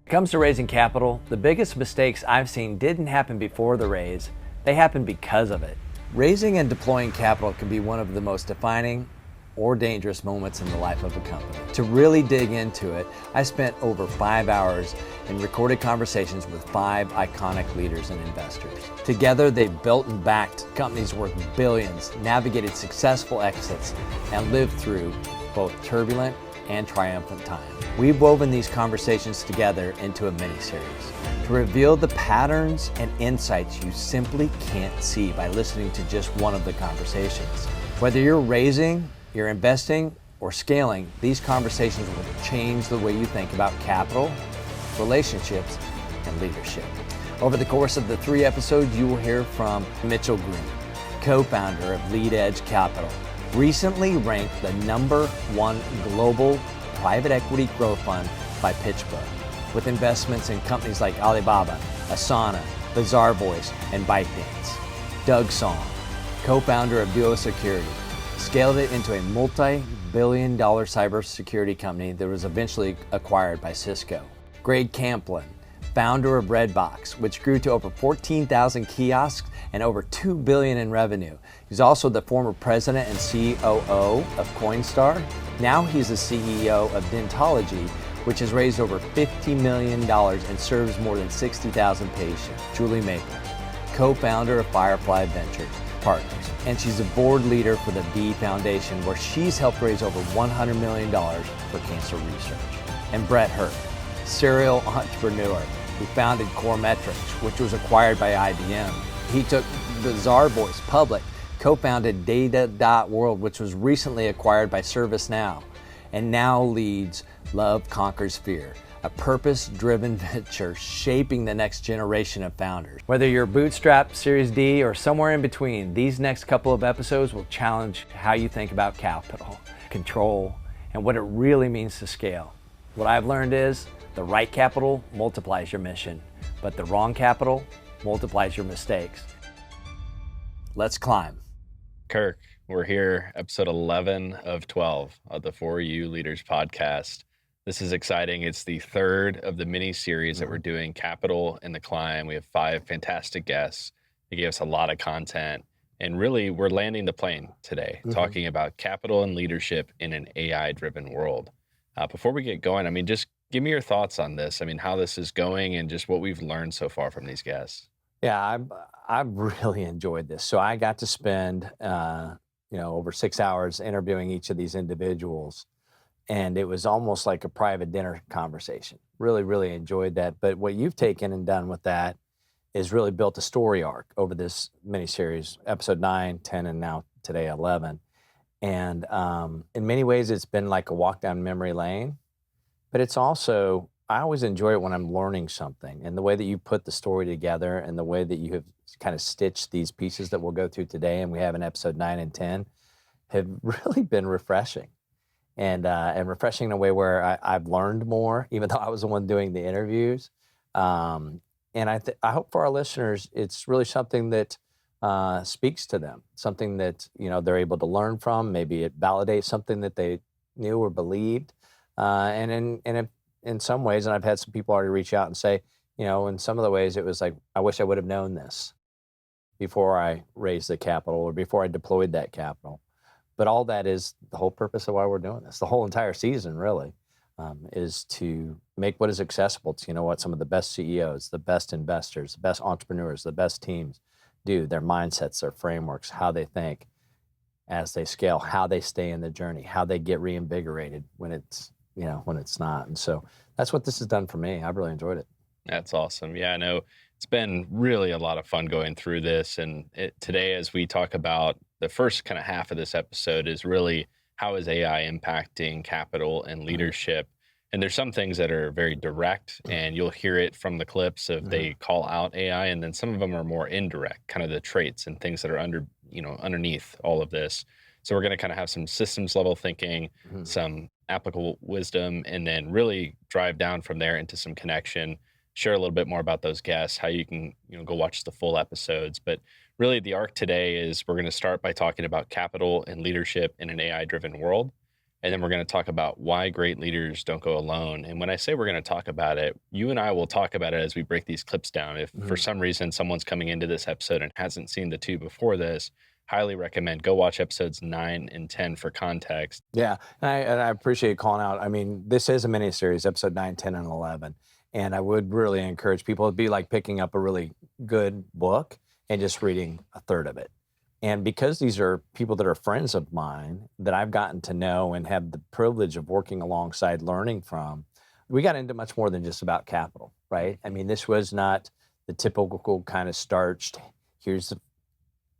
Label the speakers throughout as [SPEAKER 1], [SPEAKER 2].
[SPEAKER 1] it comes to raising capital, the biggest mistakes I've seen didn't happen before the raise, they happened because of it. Raising and deploying capital can be one of the most defining or dangerous moments in the life of a company. To really dig into it, I spent over 5 hours in recorded conversations with 5 iconic leaders and investors. Together, they've built and backed companies worth billions, navigated successful exits, and lived through both turbulent and triumphant times. We've woven these conversations together into a mini-series to reveal the patterns and insights you simply can't see by listening to just one of the conversations. Whether you're raising, you're investing, or scaling, these conversations will change the way you think about capital, relationships, and leadership. Over the course of the 3 episodes, you will hear from Mitchell Green, co-founder of Lead Edge Capital, recently ranked the #1 global private equity growth fund by PitchBook, with investments in companies like Alibaba, Asana, Bazaar Voice, and ByteDance. Doug Song, co-founder of Duo Security, scaled it into a multi-billion-dollar cybersecurity company that was eventually acquired by Cisco. Greg Camplin, founder of Redbox, which grew to over 14,000 kiosks and over $2 billion in revenue. He's also the former president and COO of Coinstar. Now he's the CEO of Dentology, which has raised over $50 million and serves more than 60,000 patients. Julie Maple, co-founder of Firefly Ventures Partners, and she's a board leader for the V Foundation, where she's helped raise over $100 million for cancer research. And Brett Hurt, serial entrepreneur who founded Coremetrics, which was acquired by IBM. He took Bazaar Voice public, co-founded data.world, which was recently acquired by ServiceNow, and now leads Love Conquers Fear, a purpose-driven venture shaping the next generation of founders. Whether you're bootstrapped, Series D, or somewhere in between, these next couple of episodes will challenge how you think about capital, control, and what it really means to scale. What I've learned is the right capital multiplies your mission, but the wrong capital multiplies your mistakes. Let's climb.
[SPEAKER 2] Kirk, we're here, episode 11 of 12 of the For You Leaders podcast. This is exciting. It's the 3rd of the mini-series that we're doing, Capital and the Climb. We have 5 fantastic guests. They gave us a lot of content. And really, we're landing the plane today, talking about capital and leadership in an AI-driven world. Before we get going, just give me your thoughts on this. How this is going and just what we've learned so far from these guests.
[SPEAKER 1] Yeah, I've really enjoyed this. So I got to spend over 6 hours interviewing each of these individuals, and it was almost like a private dinner conversation. Really, really enjoyed that. But what you've taken and done with that is really built a story arc over this miniseries, episode 9, 10, and now today 11. And in many ways, it's been like a walk down memory lane. But it's also, I always enjoy it when I'm learning something, and the way that you put the story together and the way that you have kind of stitched these pieces that we'll go through today, and we have in episode 9 and 10, have really been refreshing. And refreshing in a way where I've learned more, even though I was the one doing the interviews. And I hope for our listeners, it's really something that speaks to them, something that they're able to learn from. Maybe it validates something that they knew or believed. And in some ways, and I've had some people already reach out and say, in some of the ways, it was like, I wish I would have known this before I raised the capital or before I deployed that capital. But all that is the whole purpose of why we're doing this. The whole entire season really is to make what is accessible to, some of the best CEOs, the best investors, the best entrepreneurs, the best teams do, their mindsets, their frameworks, how they think as they scale, how they stay in the journey, how they get reinvigorated when it's not. And so that's what this has done for me. I've really enjoyed it.
[SPEAKER 2] That's awesome. Yeah, I know it's been really a lot of fun going through this. And today, as we talk about the first kind of half of this episode, is really how is AI impacting capital and leadership. And there's some things that are very direct, and you'll hear it from the clips of they call out AI, and then some of them are more indirect, kind of the traits and things that are underneath all of this. So we're going to kind of have some systems level thinking, some applicable wisdom, and then really drive down from there into some connection, share a little bit more about those guests, how you can go watch the full episodes. But really the arc today is we're going to start by talking about capital and leadership in an AI-driven world. And then we're going to talk about why great leaders don't go alone. And when I say we're going to talk about it, you and I will talk about it as we break these clips down. If for
[SPEAKER 1] Mhm.
[SPEAKER 2] some reason someone's coming into this episode and hasn't seen the two before this, highly recommend go watch episodes 9 and 10 for context.
[SPEAKER 1] Yeah, and I appreciate you calling out. I mean, this is a mini series, episode 9, 10, and 11. And I would really encourage people, it'd be like picking up a really good book and just reading a third of it. And because these are people that are friends of mine that I've gotten to know and have the privilege of working alongside, learning from, we got into much more than just about capital, right? I mean, this was not the typical kind of starched, here's the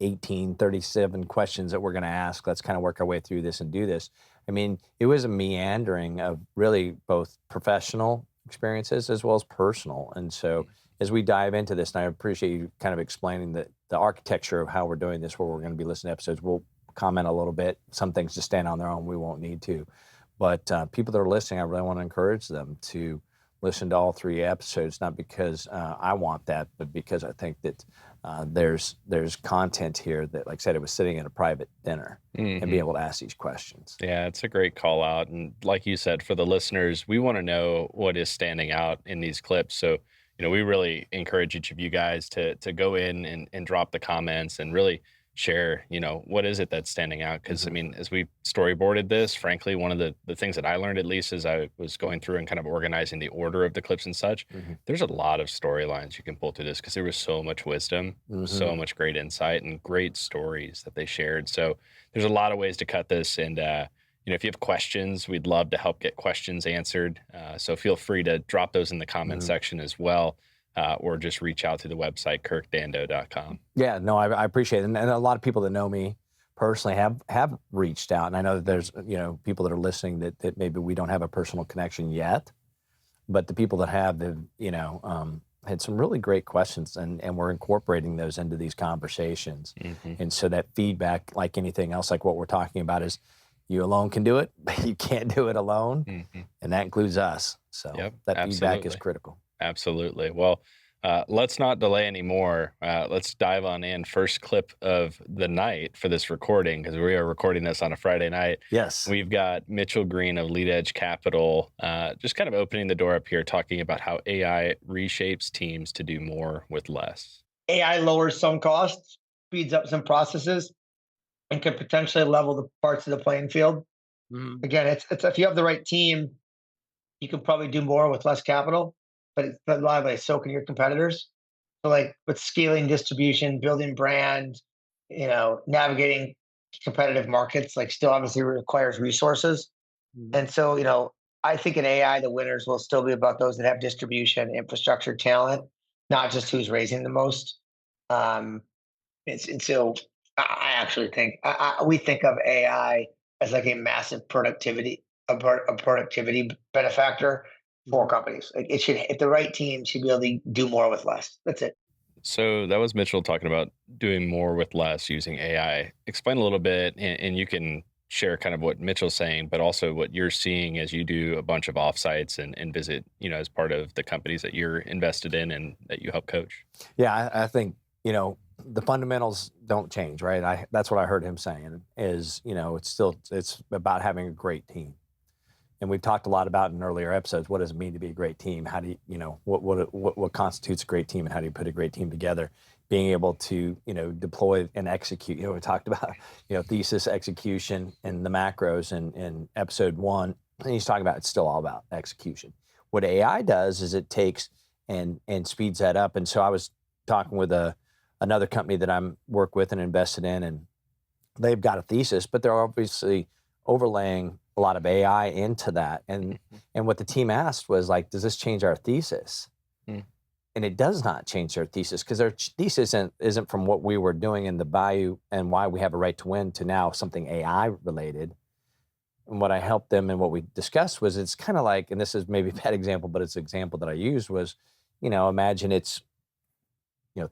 [SPEAKER 1] 1837 questions that we're going to ask. Let's kind of work our way through this and do this. I mean, it was a meandering of really both professional experiences as well as personal. And so as we dive into this, and I appreciate you kind of explaining the architecture of how we're doing this, where we're going to be listening to episodes, we'll comment a little bit. Some things just stand on their own. We won't need to. But people that are listening, I really want to encourage them to listen to all 3 episodes, not because I want that, but because I think that there's content here that, like I said, it was sitting at a private dinner and be able to ask these questions.
[SPEAKER 2] Yeah, it's a great call out. And like you said, for the listeners, we want to know what is standing out in these clips. So, we really encourage each of you guys to go in and drop the comments and really share, what is it that's standing out? Because I mean, as we storyboarded this, frankly, one of the things that I learned, at least as I was going through and kind of organizing the order of the clips and such, there's a lot of storylines you can pull through this because there was so much wisdom, so much great insight, and great stories that they shared. So there's a lot of ways to cut this. And, if you have questions, we'd love to help get questions answered. So feel free to drop those in the comment section as well, or just reach out to the website, kirkdando.com.
[SPEAKER 1] Yeah, no, I appreciate it. And a lot of people that know me personally have reached out. And I know that there's, people that are listening that maybe we don't have a personal connection yet, but the people that have, had some really great questions, and we're incorporating those into these conversations. And so that feedback, like anything else, like what we're talking about, is you alone can do it, but you can't do it alone. And that includes us. So that feedback is critical.
[SPEAKER 2] Absolutely. Well, let's not delay anymore. Let's dive on in. First clip of the night for this recording, because we are recording this on a Friday night.
[SPEAKER 1] Yes.
[SPEAKER 2] We've got Mitchell Green of Lead Edge Capital, just kind of opening the door up here, talking about how AI reshapes teams to do more with less.
[SPEAKER 3] AI lowers some costs, speeds up some processes, and can potentially level the parts of the playing field. Again, it's if you have the right team, you can probably do more with less capital, but it's a lot of like so can your competitors. So like with scaling distribution, building brand, navigating competitive markets, like still obviously requires resources. And so, I think in AI, the winners will still be about those that have distribution, infrastructure, talent, not just who's raising the most. Um, and so I actually think we think of AI as like a massive productivity, a productivity benefactor for companies. Like it should, if the right team should be able to do more with less. That's it.
[SPEAKER 2] So that was Mitchell talking about doing more with less using AI. Explain a little bit, and you can share kind of what Mitchell's saying, but also what you're seeing as you do a bunch of offsites and visit, as part of the companies that you're invested in and that you help coach.
[SPEAKER 1] Yeah, I think, the fundamentals don't change, right? That's what I heard him saying is, it's about having a great team. And we've talked a lot about in earlier episodes, what does it mean to be a great team? How do you, what constitutes a great team, and how do you put a great team together? Being able to, deploy and execute. We talked about, thesis execution and the macros in episode 1. And he's talking about it's still all about execution. What AI does is it takes and speeds that up. And so I was talking with another company that I'm work with and invested in, and they've got a thesis, but they're obviously overlaying a lot of AI into that. And what the team asked was like, does this change our thesis? And it does not change their thesis, because their thesis isn't from what we were doing in the value and why we have a right to win to now something AI related. And what I helped them and what we discussed was it's kind of like, and this is maybe a bad example, but it's an example that I used was, imagine it's,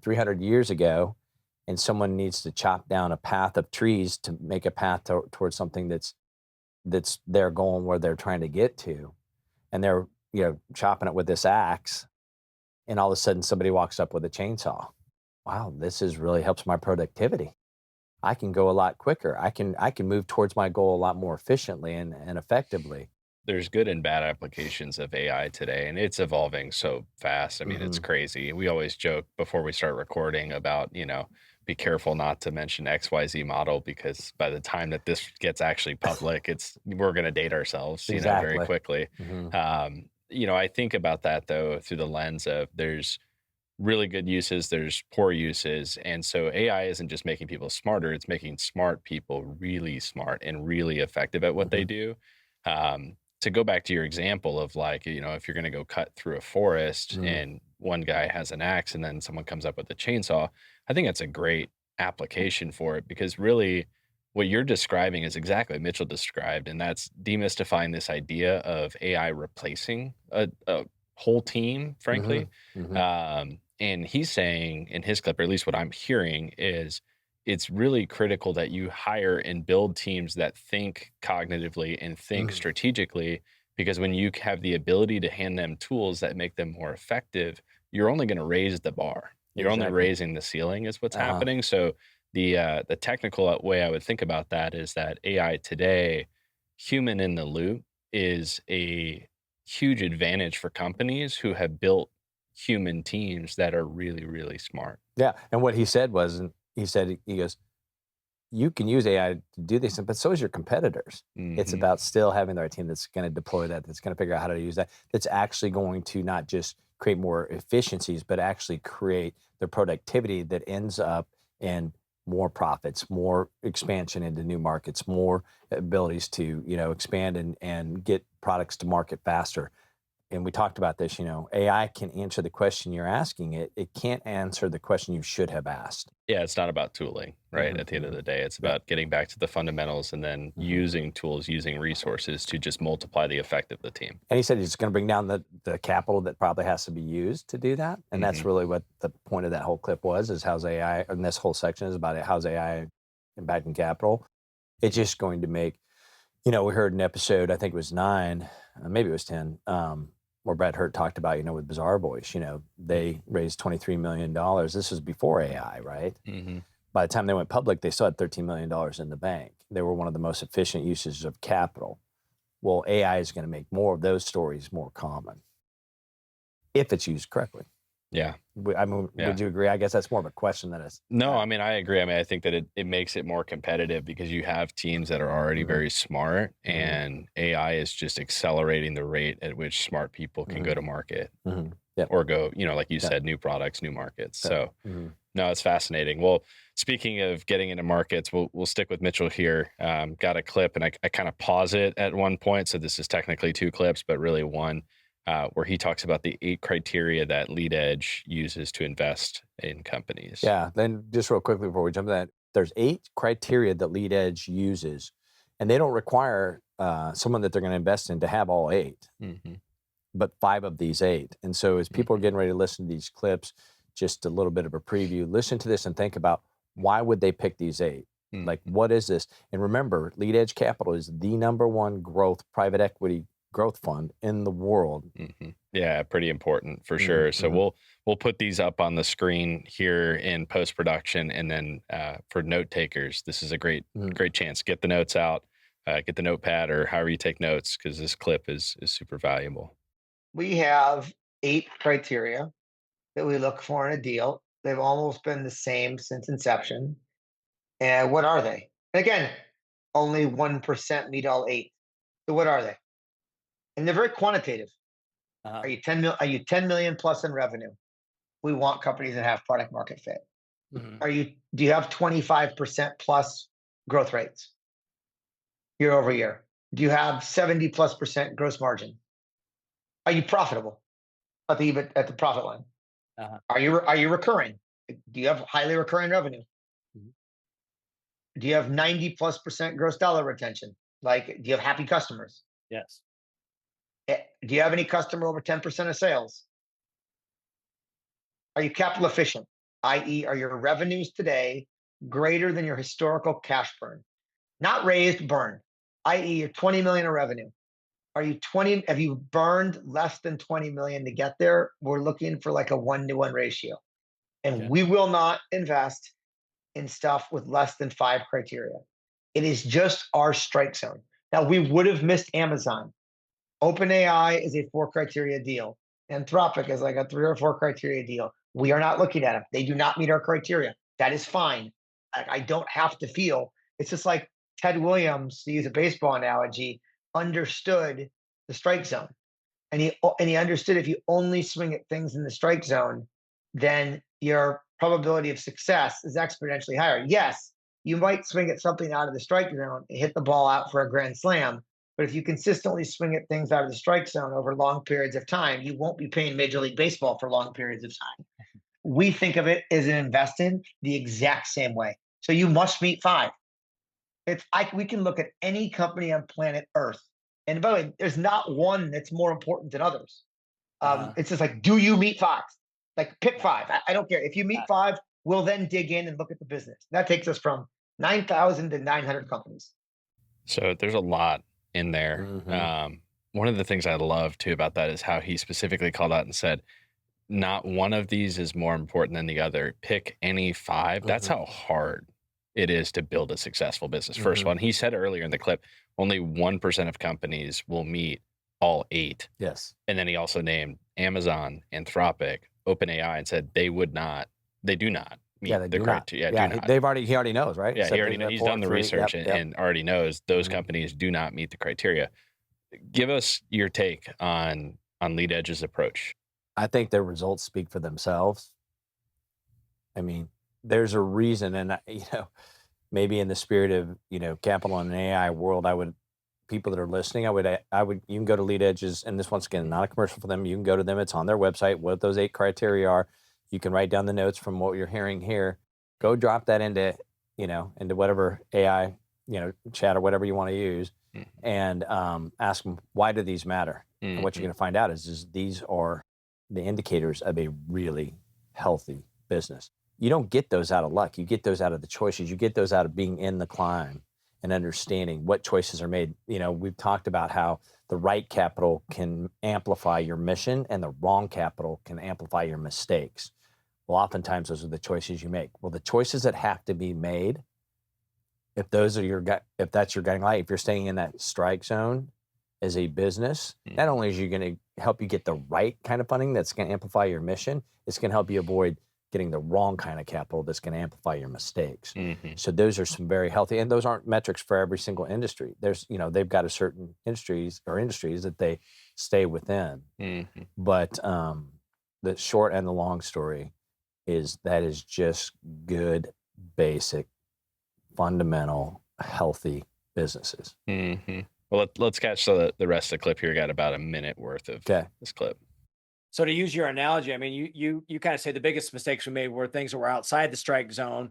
[SPEAKER 1] 300 years ago, and someone needs to chop down a path of trees to make a path towards something that's their goal and where they're trying to get to. And they're, chopping it with this axe. And all of a sudden somebody walks up with a chainsaw. Wow, this is really helps my productivity. I can go a lot quicker. I can move towards my goal a lot more efficiently and effectively.
[SPEAKER 2] There's good and bad applications of AI today, and it's evolving so fast. I mean, it's
[SPEAKER 1] Hmm.
[SPEAKER 2] crazy. We always joke before we start recording about, be careful not to mention XYZ model because by the time that this gets actually public, we're going to date ourselves, very
[SPEAKER 1] Exactly.
[SPEAKER 2] quickly.
[SPEAKER 1] Hmm.
[SPEAKER 2] I think about that though through the lens of there's really good uses, there's poor uses. And so AI isn't just making people smarter, it's making smart people really smart and really effective at what they
[SPEAKER 1] Hmm.
[SPEAKER 2] do. To go back to your example of like, if you're going to go cut through a forest
[SPEAKER 1] Hmm.
[SPEAKER 2] and one guy has an axe and then someone comes up with a chainsaw, I think that's a great application for it because really what you're describing is exactly what Mitchell described. And that's demystifying this idea of AI replacing a whole team,
[SPEAKER 1] Hmm.
[SPEAKER 2] frankly.
[SPEAKER 1] Hmm.
[SPEAKER 2] And he's saying in his clip, or at least what I'm hearing, is it's really critical that you hire and build teams that think cognitively and think
[SPEAKER 1] Hmm.
[SPEAKER 2] strategically, because when you have the ability to hand them tools that make them more effective, you're only going to raise the bar. You're only
[SPEAKER 1] Exactly.
[SPEAKER 2] raising the ceiling, is what's
[SPEAKER 1] Uh-huh.
[SPEAKER 2] happening. So the technical way I would think about that is that AI today, human in the loop, is a huge advantage for companies who have built human teams that are really, really smart.
[SPEAKER 1] Yeah. And what he said was, and he goes, you can use AI to do this, but so is your competitors. It's
[SPEAKER 2] Hmm.
[SPEAKER 1] about still having the right team that's going to deploy that, that's going to figure out how to use that, that's actually going to not just create more efficiencies, but actually create the productivity that ends up in more profits, more expansion into new markets, more abilities to, expand and get products to market faster. And we talked about this, AI can answer the question you're asking it. It can't answer the question you should have asked.
[SPEAKER 2] Yeah, it's not about tooling, right?
[SPEAKER 1] Hmm.
[SPEAKER 2] At the end of
[SPEAKER 1] Hmm.
[SPEAKER 2] the day, it's
[SPEAKER 1] Yep.
[SPEAKER 2] about getting back to the fundamentals and then
[SPEAKER 1] Hmm.
[SPEAKER 2] using tools, using resources to just multiply the effect of the team.
[SPEAKER 1] And he said he's going to bring down the capital that probably has to be used to do that. And that's
[SPEAKER 2] Hmm.
[SPEAKER 1] really what the point of that whole clip was, is how's AI, and this whole section is about it, how's AI impacting capital. It's just going to make, we heard an episode, I think it was 9, maybe it was 10, where Brad Hurt talked about, with Bizarre Voice, they raised $23 million. This was before AI, right?
[SPEAKER 2] Hmm.
[SPEAKER 1] By the time they went public, they still had $13 million in the bank. They were one of the most efficient uses of capital. Well, AI is going to make more of those stories more common if it's used correctly.
[SPEAKER 2] Yeah.
[SPEAKER 1] I mean,
[SPEAKER 2] Yeah.
[SPEAKER 1] would you agree? I guess that's more of a question than a.
[SPEAKER 2] No, I mean, I agree. I mean, I think that it makes it more competitive because you have teams that are already
[SPEAKER 1] Mhm.
[SPEAKER 2] very smart,
[SPEAKER 1] Mhm.
[SPEAKER 2] and AI is just accelerating the rate at which smart people can go
[SPEAKER 1] Mhm.
[SPEAKER 2] to market
[SPEAKER 1] Mhm. Yep.
[SPEAKER 2] or go, like you
[SPEAKER 1] Yep.
[SPEAKER 2] said, new products, new markets.
[SPEAKER 1] Yep.
[SPEAKER 2] So,
[SPEAKER 1] Mhm.
[SPEAKER 2] no, it's fascinating. Well, speaking of getting into markets, we'll stick with Mitchell here. Got a clip, and I kind of pause it at one point. So this is technically 2 clips, but really one, where he talks about the 8 criteria that Lead Edge uses to invest in companies.
[SPEAKER 1] Yeah. Then just real quickly before we jump to that, there's 8 criteria that Lead Edge uses, and they don't require someone that they're going to invest in to have all 8,
[SPEAKER 2] Hmm.
[SPEAKER 1] but 5 of these 8. And so as people are
[SPEAKER 2] Hmm.
[SPEAKER 1] getting ready to listen to these clips, just a little bit of a preview, listen to this and think about, why would they pick these 8? Like,
[SPEAKER 2] Hmm.
[SPEAKER 1] what is this? And remember, Lead Edge Capital is the number one growth private equity growth fund in the world.
[SPEAKER 2] Hmm. Yeah, pretty important for sure. So
[SPEAKER 1] Mm-hmm.
[SPEAKER 2] we'll put these up on the screen here in post production, and then for note takers, this is a great chance. Get the notes out, get the notepad or however you take notes, because this clip is super valuable.
[SPEAKER 3] We have 8 criteria that we look for in a deal. They've almost been the same since inception. And what are they? And again, only 1% meet all 8. So what are they? And they're very quantitative.
[SPEAKER 1] Uh-huh.
[SPEAKER 3] Are you 10 million plus in revenue? We want companies that have product market fit.
[SPEAKER 1] Mm-hmm.
[SPEAKER 3] Do you have 25% plus growth rates year over year? Do you have 70 plus percent gross margin? Are you profitable at the profit line?
[SPEAKER 1] Uh-huh.
[SPEAKER 3] Are you recurring? Do you have highly recurring revenue?
[SPEAKER 1] Mhm.
[SPEAKER 3] Do you have 90 plus percent gross dollar retention? Like, do you have happy customers?
[SPEAKER 1] Yes.
[SPEAKER 3] Do you have any customer over 10% of sales? Are you capital efficient? I.e., are your revenues today greater than your historical cash burn? Not raised, burn. I.e., you're 20 million in revenue. Have you burned less than 20 million to get there? We're looking for like a 1-to-1 ratio. And
[SPEAKER 1] Okay.
[SPEAKER 3] we will not invest in stuff with less than 5 criteria. It is just our strike zone. Now, we would have missed Amazon. OpenAI is a 4 criteria deal. Anthropic is like a 3 or 4 criteria deal. We are not looking at them. They do not meet our criteria. That is fine. I don't have to feel. It's just like Ted Williams, to use a baseball analogy, understood the strike zone. And he understood if you only swing at things in the strike zone, then your probability of success is exponentially higher. Yes, you might swing at something out of the strike zone and hit the ball out for a grand slam. But if you consistently swing at things out of the strike zone over long periods of time, you won't be paying Major League Baseball for long periods of time. We think of it as an investing the exact same way. So you must meet 5. We can look at any company on planet Earth. And by the way, there's not one that's more important than others. It's just like, do you meet 5? Like, pick 5. I don't care. If you meet 5, we'll then dig in and look at the business. That takes us from 9,000 to 900 companies.
[SPEAKER 2] So there's a lot in there. One of the things I love too about that is how he specifically called out and said, not one of these is more important than the other. Pick any 5. That's how hard it is to build a successful business. First one, he said earlier in the clip, only 1% of companies will meet all 8.
[SPEAKER 1] Yes.
[SPEAKER 2] And then he also named Amazon, Anthropic, OpenAI, and said they do not meet the criteria.
[SPEAKER 1] He already knows, right?
[SPEAKER 2] Yeah, he's done the research and already knows those companies do not meet the criteria. Give us your take on LeadEdge's approach.
[SPEAKER 1] I think their results speak for themselves. I mean, there's a reason, and maybe in the spirit of capital and AI world, people that are listening, you can go to LeadEdge's, and this, once again, not a commercial for them. You can go to them. It's on their website, what those 8 criteria are. You can write down the notes from what you're hearing here. Go drop that into whatever AI, chat or whatever you want to use, and ask them, why do these matter? And what you're going to find out is these are the indicators of a really healthy business. You don't get those out of luck. You get those out of the choices. You get those out of being in the climb and understanding what choices are made. We've talked about how the right capital can amplify your mission and the wrong capital can amplify your mistakes. Well, oftentimes those are the choices you make. Well, the choices that have to be made, if that's your guiding light, if you're staying in that strike zone as a business, not only is you going to help you get the right kind of funding that's going to amplify your mission, it's going to help you avoid getting the wrong kind of capital that's going to amplify your mistakes. So those are some very healthy, and those aren't metrics for every single industry. There's, they've got a certain industries that they stay within. But the short and the long story is that is just good, basic, fundamental, healthy businesses.
[SPEAKER 2] Well, let's catch the rest of the clip here. Got about a minute worth of this clip.
[SPEAKER 4] So to use your analogy, I mean, you kind of say the biggest mistakes we made were things that were outside the strike zone.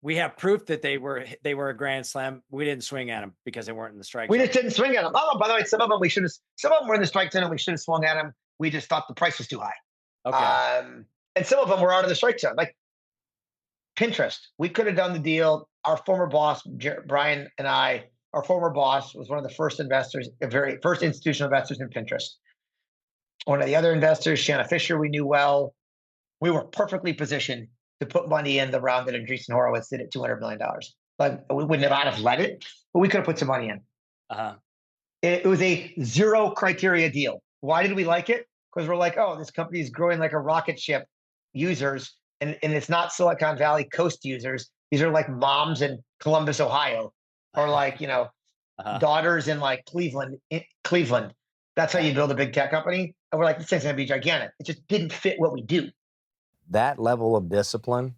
[SPEAKER 4] We have proof that they were a grand slam. We didn't swing at them because they weren't in the strike zone.
[SPEAKER 3] We just didn't swing at them. Oh, by the way, some of them were in the strike zone and we should have swung at them. We just thought the price was too high.
[SPEAKER 4] Okay.
[SPEAKER 3] And some of them were out of the strike zone. Like Pinterest, we could have done the deal. Our former boss, Brian, and our former boss was one of the first investors, first institutional investors in Pinterest. One of the other investors, Shanna Fisher, we knew well. We were perfectly positioned to put money in the round that Andreessen Horowitz did at $200 million. But we wouldn't have let it, but we could have put some money in. It was a 0 criteria deal. Why did we like it? Because we're like, oh, this company is growing like a rocket ship users, and it's not Silicon Valley Coast users. These are like moms in Columbus, Ohio, or like, daughters in like Cleveland. That's how you build a big tech company. And we're like, this thing's going to be gigantic. It just didn't fit what we do.
[SPEAKER 1] That level of discipline,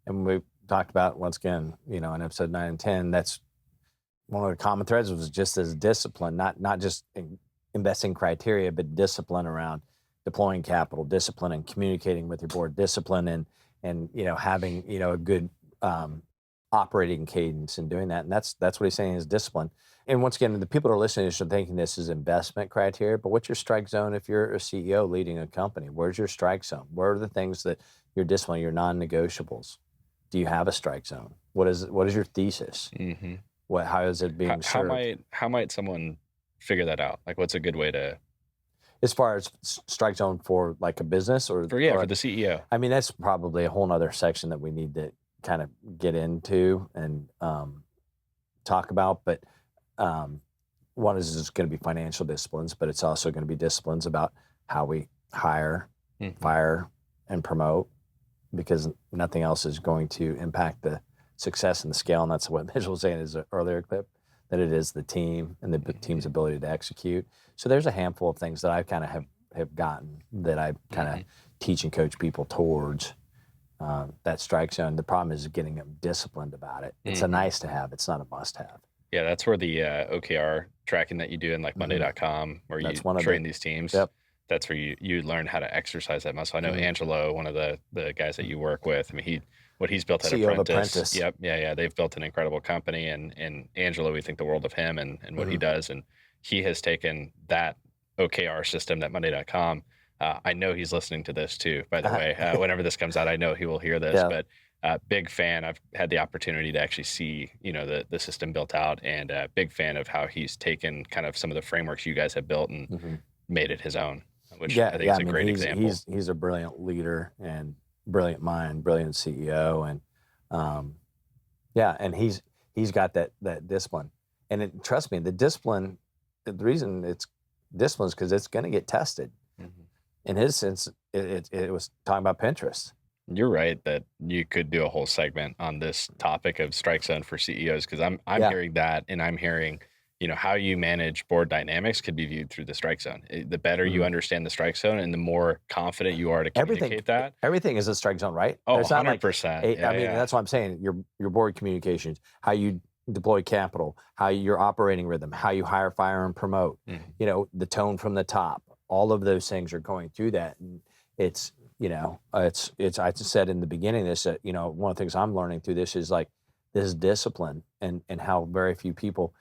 [SPEAKER 1] and we talked about, once again, in episode 9 and 10, that's one of the common threads was just as discipline, not just investing criteria, but discipline around deploying capital, discipline and communicating with your board, discipline and having, a good operating cadence and doing that. And that's what he's saying is discipline. And once again, the people that are listening are thinking this is investment criteria, but what's your strike zone if you're a CEO leading a company? Where's your strike zone? Where are the things that you're disciplined, your non-negotiables? Do you have a strike zone? What is your thesis? How is it being served?
[SPEAKER 2] How might someone figure that out? Like, what's a good way to?
[SPEAKER 1] As far as strike zone for like a business or
[SPEAKER 2] for the CEO?
[SPEAKER 1] I mean, that's probably a whole nother section that we need kind of get into and talk about, but one is just going to be financial disciplines, but it's also going to be disciplines about how we hire, fire, and promote, because nothing else is going to impact the success and the scale. And that's what Mitchell was saying in his earlier clip, that it is the team and the team's ability to execute. So there's a handful of things that I kind of have gotten that I kind of teach and coach people towards that strike zone. The problem is getting them disciplined about it. It's a nice to have. It's not a must have.
[SPEAKER 2] Yeah, that's where the OKR tracking that you do in like Monday.com, where you train these teams.
[SPEAKER 1] Yep.
[SPEAKER 2] That's where you learn how to exercise that muscle. I know Angelo, one of the guys that you work with. I mean, what he's built at
[SPEAKER 1] CEO of
[SPEAKER 2] Apprentice. Yep. Yeah. They've built an incredible company, and Angelo, we think the world of him and what he does. And he has taken that OKR system, that Monday.com. I know he's listening to this too, by the way. Whenever this comes out, I know he will hear this, but big fan. I've had the opportunity to actually see, the system built out, and big fan of how he's taken kind of some of the frameworks you guys have built and made it his own, which I think is a great example.
[SPEAKER 1] He's a brilliant leader and brilliant mind, brilliant CEO. And and he's got that discipline. And trust me, the discipline, the reason it's discipline is because it's going to get tested. In his sense, it was talking about Pinterest.
[SPEAKER 2] You're right that you could do a whole segment on this topic of strike zone for CEOs, because I'm hearing that, and I'm hearing, how you manage board dynamics could be viewed through the strike zone. The better you understand the strike zone and the more confident you are to communicate that.
[SPEAKER 1] Everything is a strike zone, right?
[SPEAKER 2] Oh,
[SPEAKER 1] it's
[SPEAKER 2] 100%.
[SPEAKER 1] That's what I'm saying. Your board communications, how you deploy capital, how your operating rhythm, how you hire, fire, and promote, the tone from the top, all of those things are going through that. And it's, I just said in the beginning this, one of the things I'm learning through this is like this discipline and how very few people,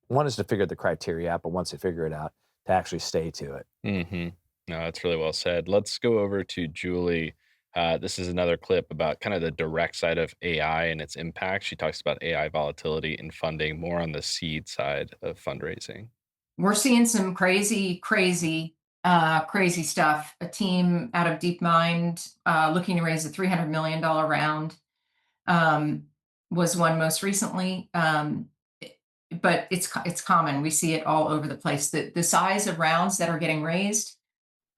[SPEAKER 1] one is to figure the criteria out, but once they figure it out, to actually stay to it.
[SPEAKER 2] No, that's really well said. Let's go over to Julie. This is another clip about kind of the direct side of AI and its impact. She talks about AI volatility and funding more on the seed side of fundraising.
[SPEAKER 5] We're seeing some crazy stuff. A team out of DeepMind looking to raise a $300 million round was one most recently. But it's common. We see it all over the place. The size of rounds that are getting raised,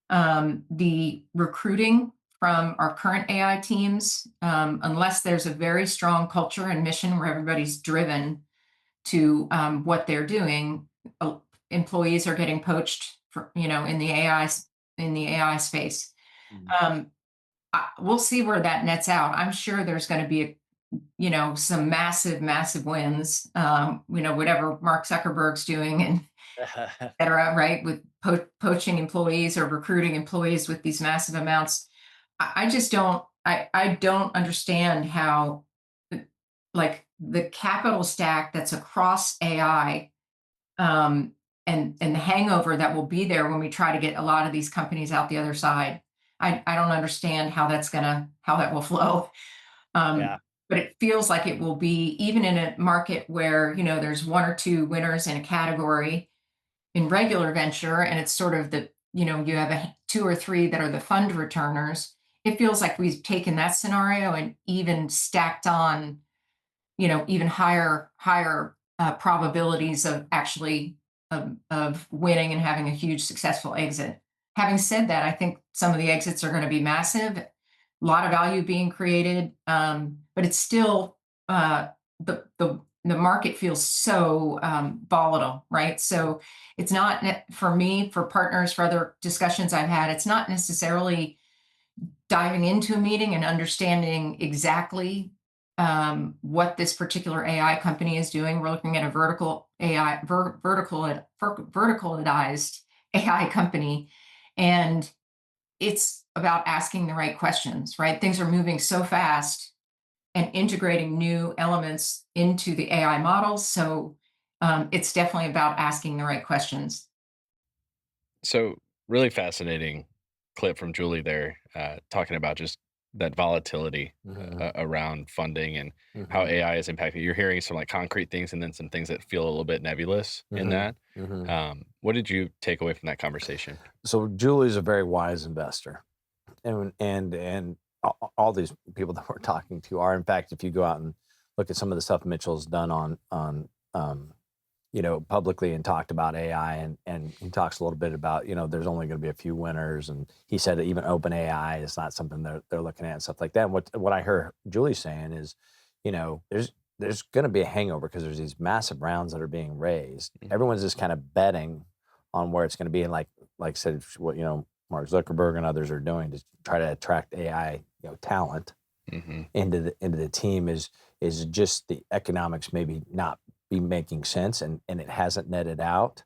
[SPEAKER 5] the recruiting from our current AI teams, unless there's a very strong culture and mission where everybody's driven to what they're doing, employees are getting poached in the AI space. We'll see where that nets out. I'm sure there's going to be some massive wins, whatever Mark Zuckerberg's doing and et cetera, right? With poaching employees or recruiting employees with these massive amounts. I just don't understand how, like, the capital stack that's across AI, and the hangover that will be there when we try to get a lot of these companies out the other side. I don't understand how that will flow. But it feels like it will be, even in a market where, there's one or two winners in a category in regular venture, and it's sort of you have two or three that are the fund returners. It feels like we've taken that scenario and even stacked on, even higher probabilities of actually of winning and having a huge successful exit. Having said that, I think some of the exits are going to be massive. A lot of value being created, but it's still the market feels so volatile, right? So it's not for me, for partners, for other discussions I've had. It's not necessarily diving into a meeting and understanding exactly what this particular AI company is doing. We're looking at a verticalized AI company, and it's about asking the right questions, right? Things are moving so fast and integrating new elements into the AI models. So it's definitely about asking the right questions.
[SPEAKER 2] So really fascinating clip from Julie there, talking about just that volatility around funding and how AI is impacting. You're hearing some like concrete things and then some things that feel a little bit nebulous in that. What did you take away from that conversation?
[SPEAKER 1] So Julie's a very wise investor, and all these people that we're talking to are, in fact, if you go out and look at some of the stuff Mitchell's done on publicly and talked about AI, and he talks a little bit about, there's only going to be a few winners, and he said that even open AI is not something they're looking at and stuff like that. And what I heard Julie saying is, there's going to be a hangover because there's these massive rounds that are being raised. Everyone's just kind of betting on where it's going to be, and like I said, what Mark Zuckerberg and others are doing to try to attract AI talent into the team is just the economics maybe not be making sense, and it hasn't netted out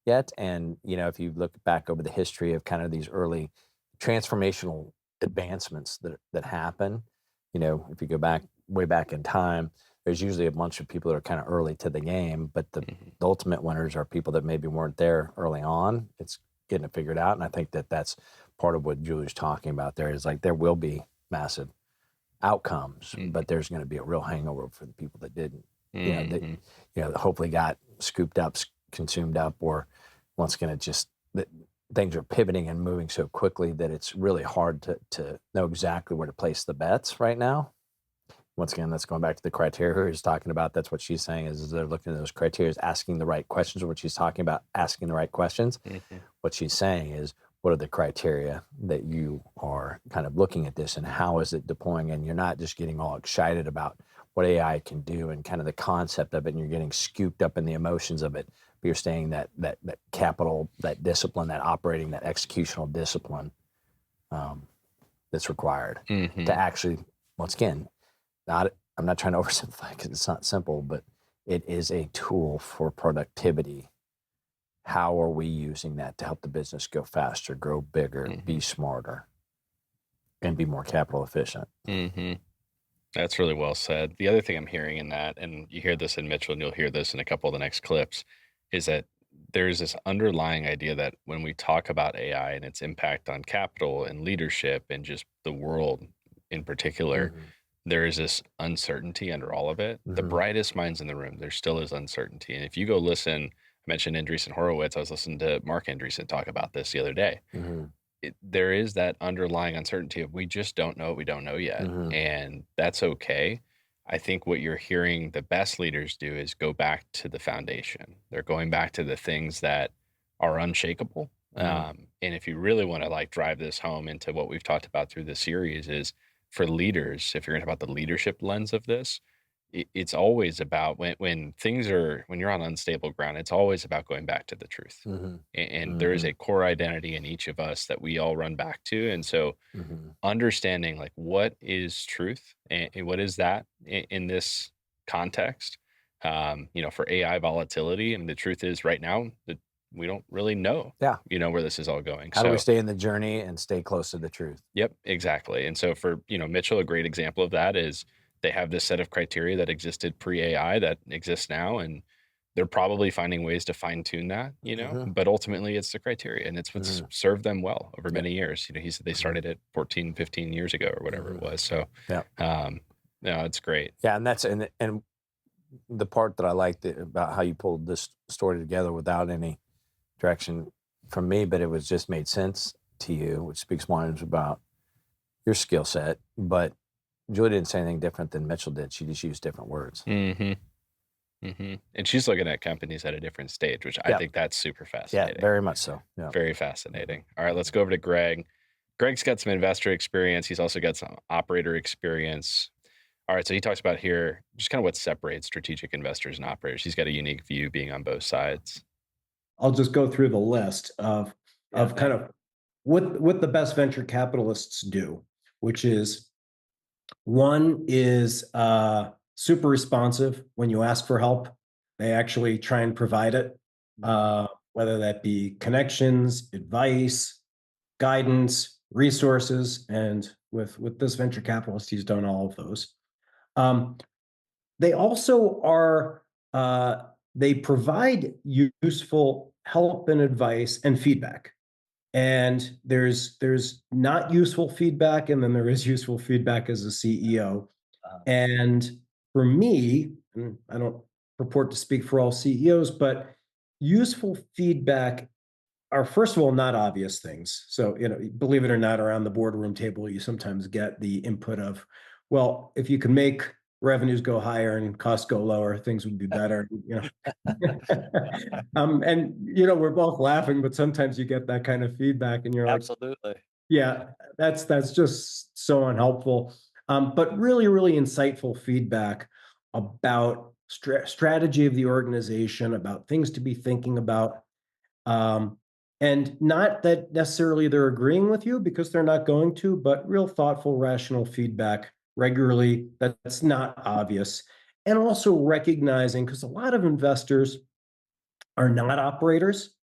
[SPEAKER 1] yet. And if you look back over the history of kind of these early transformational advancements that happen, if you go way back in time, there's usually a bunch of people that are kind of early to the game, but the ultimate winners are people that maybe weren't there early on. It's getting it figured out. And I think that's part of what Julie's talking about there is like, there will be massive outcomes, but there's going to be a real hangover for the people that didn't, that hopefully got scooped up, consumed up, or once again, things are pivoting and moving so quickly that it's really hard to know exactly where to place the bets right now. Once again, that's going back to the criteria he's talking about. That's what she's saying is they're looking at those criteria, asking the right questions. What she's talking about, asking the right questions. What she's saying is, what are the criteria that you are kind of looking at this, and how is it deploying? And you're not just getting all excited about what AI can do and kind of the concept of it, and you're getting scooped up in the emotions of it, but you're staying that capital, that discipline, that operating, that executional discipline that's required to actually, once again, I'm not trying to oversimplify because it's not simple, but it is a tool for productivity. How are we using that to help the business go faster, grow bigger, be smarter, and be more capital efficient?
[SPEAKER 2] That's really well said. The other thing I'm hearing in that, and you hear this in Mitchell, and you'll hear this in a couple of the next clips, is that there's this underlying idea that when we talk about AI and its impact on capital and leadership and just the world in particular, there is this uncertainty under all of it. The brightest minds in the room, there still is uncertainty. And if you go listen, I mentioned Andreessen Horowitz, I was listening to Mark Andreessen talk about this the other day. There is that underlying uncertainty of we just don't know what we don't know yet. And that's okay. I think what you're hearing the best leaders do is go back to the foundation. They're going back to the things that are unshakable. And if you really want to like drive this home into what we've talked about through this series is, for leaders, if you're going to talk about the leadership lens of this, it's always about when you're on unstable ground, it's always about going back to the truth. And there is a core identity in each of us that we all run back to. And so understanding like what is truth and what is that in this context, for AI volatility. And the truth is right now that we don't really know, where this is all going.
[SPEAKER 1] How do we stay in the journey and stay close to the truth?
[SPEAKER 2] Yep, exactly. And so for, Mitchell, a great example of that is they have this set of criteria that existed pre-AI that exists now, and they're probably finding ways to fine tune that, but ultimately it's the criteria, and it's what's served them well over many years. He said they started it 14, 15 years ago or whatever it was. So, it's great.
[SPEAKER 1] Yeah. And that's, and the part that I liked about how you pulled this story together without any direction from me, but it was just made sense to you, which speaks volumes about your skill set. But Julie didn't say anything different than Mitchell did. She just used different words.
[SPEAKER 2] And she's looking at companies at a different stage, which I think that's super fascinating.
[SPEAKER 1] Yeah, very much so. Yeah.
[SPEAKER 2] Very fascinating. All right, let's go over to Greg. Greg's got some investor experience. He's also got some operator experience. All right, so he talks about here just kind of what separates strategic investors and operators. He's got a unique view being on both sides.
[SPEAKER 6] I'll just go through the list of kind of what the best venture capitalists do, which is one is super responsive. When you ask for help, they actually try and provide it, whether that be connections, advice, guidance, resources. And with this venture capitalist, he's done all of those. They also are they provide useful help and advice and feedback. And there's not useful feedback, and then there is useful feedback as a CEO. And for me, and I don't purport to speak for all CEOs, but useful feedback are, first of all, not obvious things. So, believe it or not, around the boardroom table, you sometimes get the input of, well, if you can make revenues go higher and costs go lower, things would be better. And we're both laughing, but sometimes you get that kind of feedback, and you're like,
[SPEAKER 4] Absolutely.
[SPEAKER 6] yeah, that's just so unhelpful. But really, really insightful feedback about strategy of the organization, about things to be thinking about. Um, and not that necessarily they're agreeing with you, because they're not going to, but real thoughtful, rational feedback regularly that's not obvious. And also recognizing, because a lot of investors are not operators,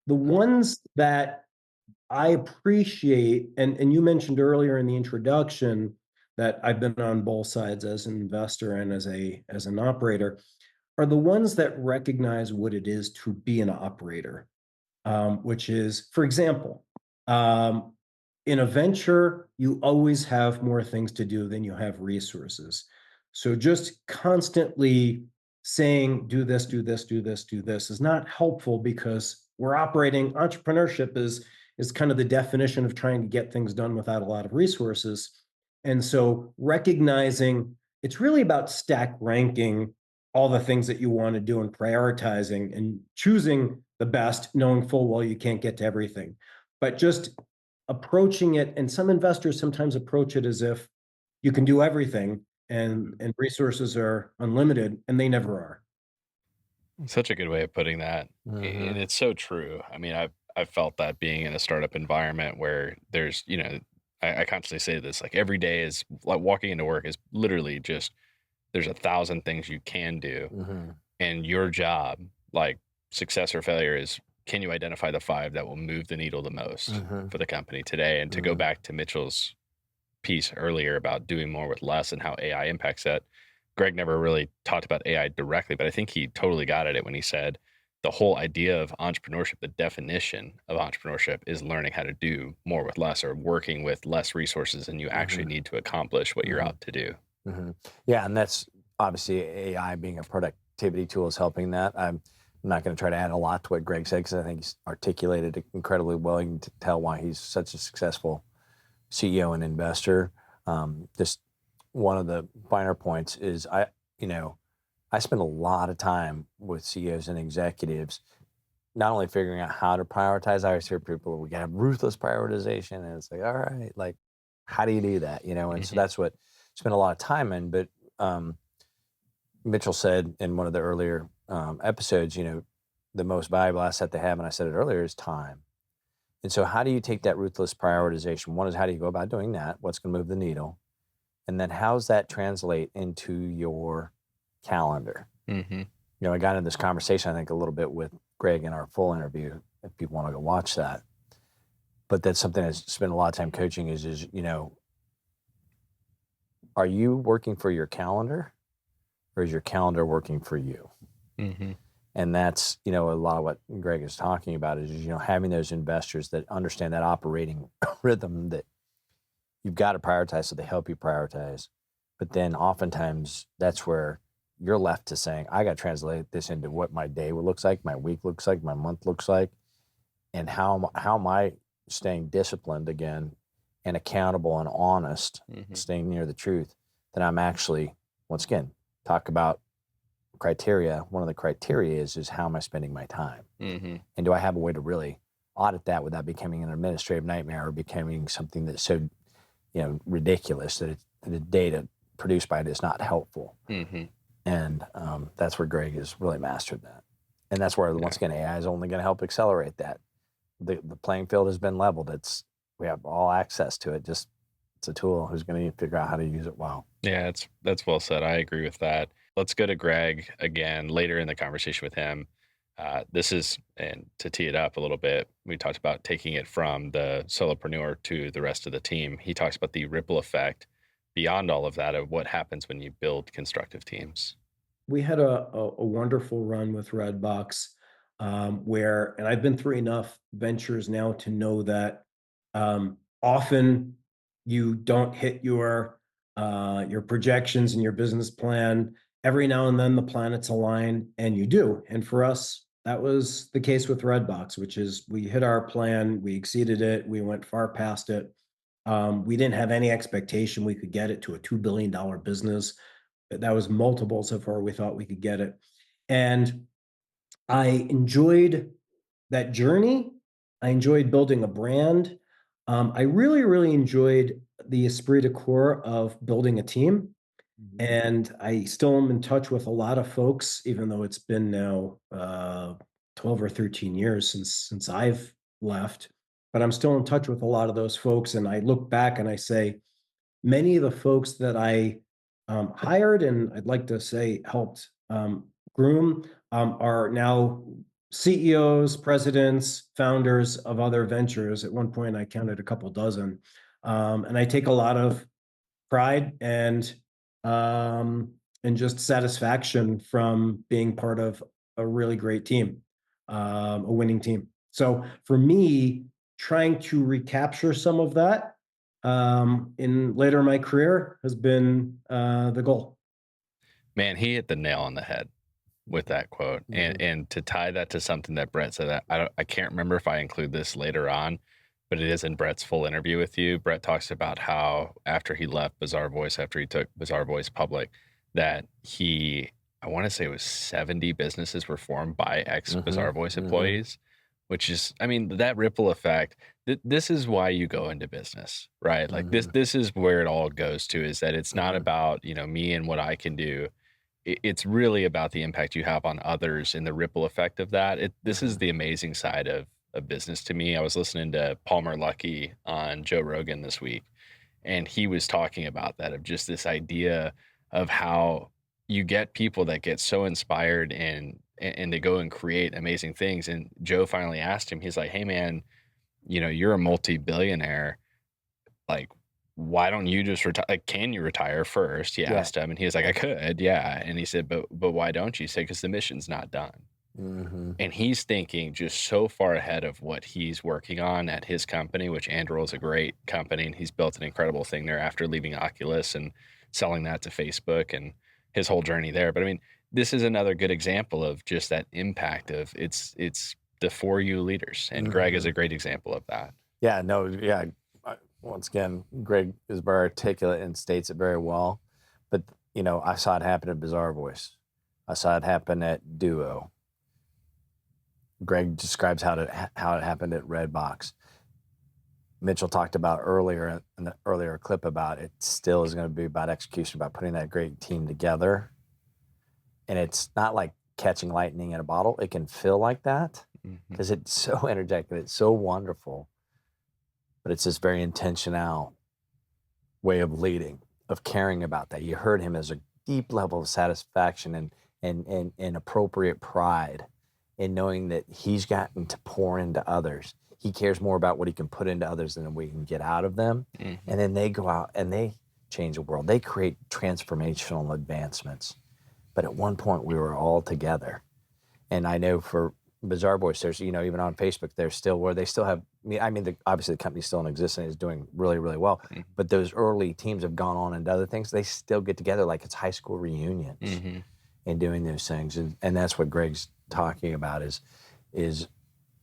[SPEAKER 6] the ones that I appreciate, and you mentioned earlier in the introduction that I've been on both sides as an investor and as an operator, are the ones that recognize what it is to be an operator. Which is, for example, um, in a venture, you always have more things to do than you have resources. So just constantly saying, do this, do this, do this, do this is not helpful, because we're operating, entrepreneurship is kind of the definition of trying to get things done without a lot of resources. And so recognizing it's really about stack ranking all the things that you want to do and prioritizing and choosing the best, knowing full well you can't get to everything. But just approaching it, and some investors sometimes approach it as if you can do everything, and resources are unlimited, and they never are.
[SPEAKER 2] Such a good way of putting that. And it's so true. I mean, I've felt that being in a startup environment where there's, I constantly say this, like every day is like walking into work is literally just there's 1,000 things you can do. And your job, like success or failure, is can you identify the 5 that will move the needle the most for the company today? And to go back to Mitchell's piece earlier about doing more with less and how AI impacts that, Greg never really talked about AI directly, but I think he totally got at it when he said the whole idea of entrepreneurship, the definition of entrepreneurship is learning how to do more with less, or working with less resources than you actually need to accomplish what you're out to do.
[SPEAKER 1] Yeah, and that's obviously AI being a productivity tool is helping that. I'm not going to try to add a lot to what Greg said, because I think he's articulated it incredibly well. You can tell why he's such a successful CEO and investor. Just one of the finer points is I spend a lot of time with CEOs and executives, not only figuring out how to prioritize. I always hear people, we got to have ruthless prioritization, and it's like, all right, like, how do you do that? And so that's what I spend a lot of time in. But Mitchell said in one of the earlier episodes, the most valuable asset they have, and I said it earlier, is time. And so how do you take that ruthless prioritization? One is, how do you go about doing that? What's going to move the needle? And then how does that translate into your calendar? I got into this conversation, I think, a little bit with Greg in our full interview, if people want to go watch that. But that's something I spent a lot of time coaching is are you working for your calendar, or is your calendar working for you? And that's, a lot of what Greg is talking about is, having those investors that understand that operating rhythm, that you've got to prioritize, so they help you prioritize. But then oftentimes that's where you're left to saying, I got to translate this into what my day looks like, my week looks like, my month looks like, and how am I staying disciplined again and accountable and honest, staying near the truth, that I'm actually, once again, talk about criteria. One of the criteria is how am I spending my time? And do I have a way to really audit that without becoming an administrative nightmare or becoming something that's so ridiculous that the data produced by it is not helpful? And that's where Greg has really mastered that. And that's where, once again, AI is only going to help accelerate that. The playing field has been leveled. We have all access to it. Just it's a tool. Who's going to figure out how to use it well?
[SPEAKER 2] Yeah, that's well said. I agree with that. Let's go to Greg again later in the conversation with him. This is, and to tee it up a little bit, we talked about taking it from the solopreneur to the rest of the team. He talks about the ripple effect beyond all of that of what happens when you build constructive teams.
[SPEAKER 6] We had a wonderful run with Redbox, where, and I've been through enough ventures now to know that often you don't hit your projections and your business plan. Every now and then the planets align, and you do. And for us, that was the case with Redbox, which is we hit our plan, we exceeded it, we went far past it. We didn't have any expectation we could get it to a $2 billion business. That was multiples of where we thought we could get it. And I enjoyed that journey. I enjoyed building a brand. I really, really enjoyed the esprit de corps of building a team. And I still am in touch with a lot of folks, even though it's been now 12 or 13 years since I've left. But I'm still in touch with a lot of those folks. And I look back and I say, many of the folks that I hired and I'd like to say helped groom are now CEOs, presidents, founders of other ventures. At one point, I counted a couple dozen. And I take a lot of pride and just satisfaction from being part of a really great team, a winning team. So for me, trying to recapture some of that in later in my career has been the goal.
[SPEAKER 2] Man, he hit the nail on the head with that quote. And to tie that to something that Brett said, I can't remember if I include this later on, but it is in Brett's full interview with you. Brett talks about how after he left Bizarre Voice, after he took Bizarre Voice public, that I want to say it was 70 businesses were formed by ex-Bizarre Voice employees, which is, I mean, that ripple effect, this is why you go into business, right? Like this is where it all goes to, is that it's not about, me and what I can do. It's really about the impact you have on others and the ripple effect of that. This is the amazing side of business to me. I was listening to Palmer Luckey on Joe Rogan this week, and he was talking about that, of just this idea of how you get people that get so inspired and they go and create amazing things. And Joe finally asked him, he's like, hey man, you're a multi-billionaire. Like, why don't you just retire? Like, can you retire first? He asked him, and he was like, I could. Yeah. And he said, but why don't you? He said, because the mission's not done. And he's thinking just so far ahead of what he's working on at his company, which Anduril is a great company, and he's built an incredible thing there after leaving Oculus and selling that to Facebook and his whole journey there. But I mean, this is another good example of just that impact of it's the for you leaders. And Greg is a great example of that.
[SPEAKER 1] Yeah, no, yeah. Once again, Greg is very articulate and states it very well. But, I saw it happen at Bizarre Voice. I saw it happen at Duo. Greg describes how it happened at Redbox. Mitchell talked about earlier in the earlier clip about it still is going to be about execution, about putting that great team together. And it's not like catching lightning in a bottle. It can feel like that because it's so energetic and it's so wonderful. But it's this very intentional way of leading, of caring about that. You heard him as a deep level of satisfaction and appropriate pride in knowing that he's gotten to pour into others. He cares more about what he can put into others than what he can get out of them. And then they go out and they change the world. They create transformational advancements. But at one point we were all together. And I know for Bizarre Voice, there's, even on Facebook, there's still where they still have, obviously the company's still in existence and is doing really, really well. But those early teams have gone on and other things. They still get together like it's high school reunions and doing those things. And that's what Greg's talking about is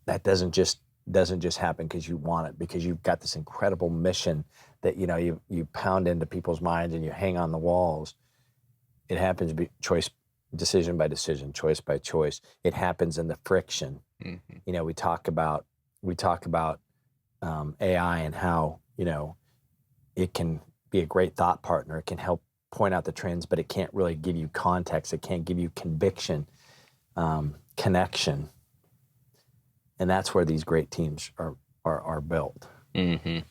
[SPEAKER 1] that doesn't just happen because you want it, because you've got this incredible mission that, you pound into people's minds and you hang on the walls. It happens to be decision by decision, choice by choice. It happens in the friction. We talk about AI and how, it can be a great thought partner. It can help point out the trends, but it can't really give you context. It can't give you conviction, connection. And that's where these great teams are built.
[SPEAKER 2] No,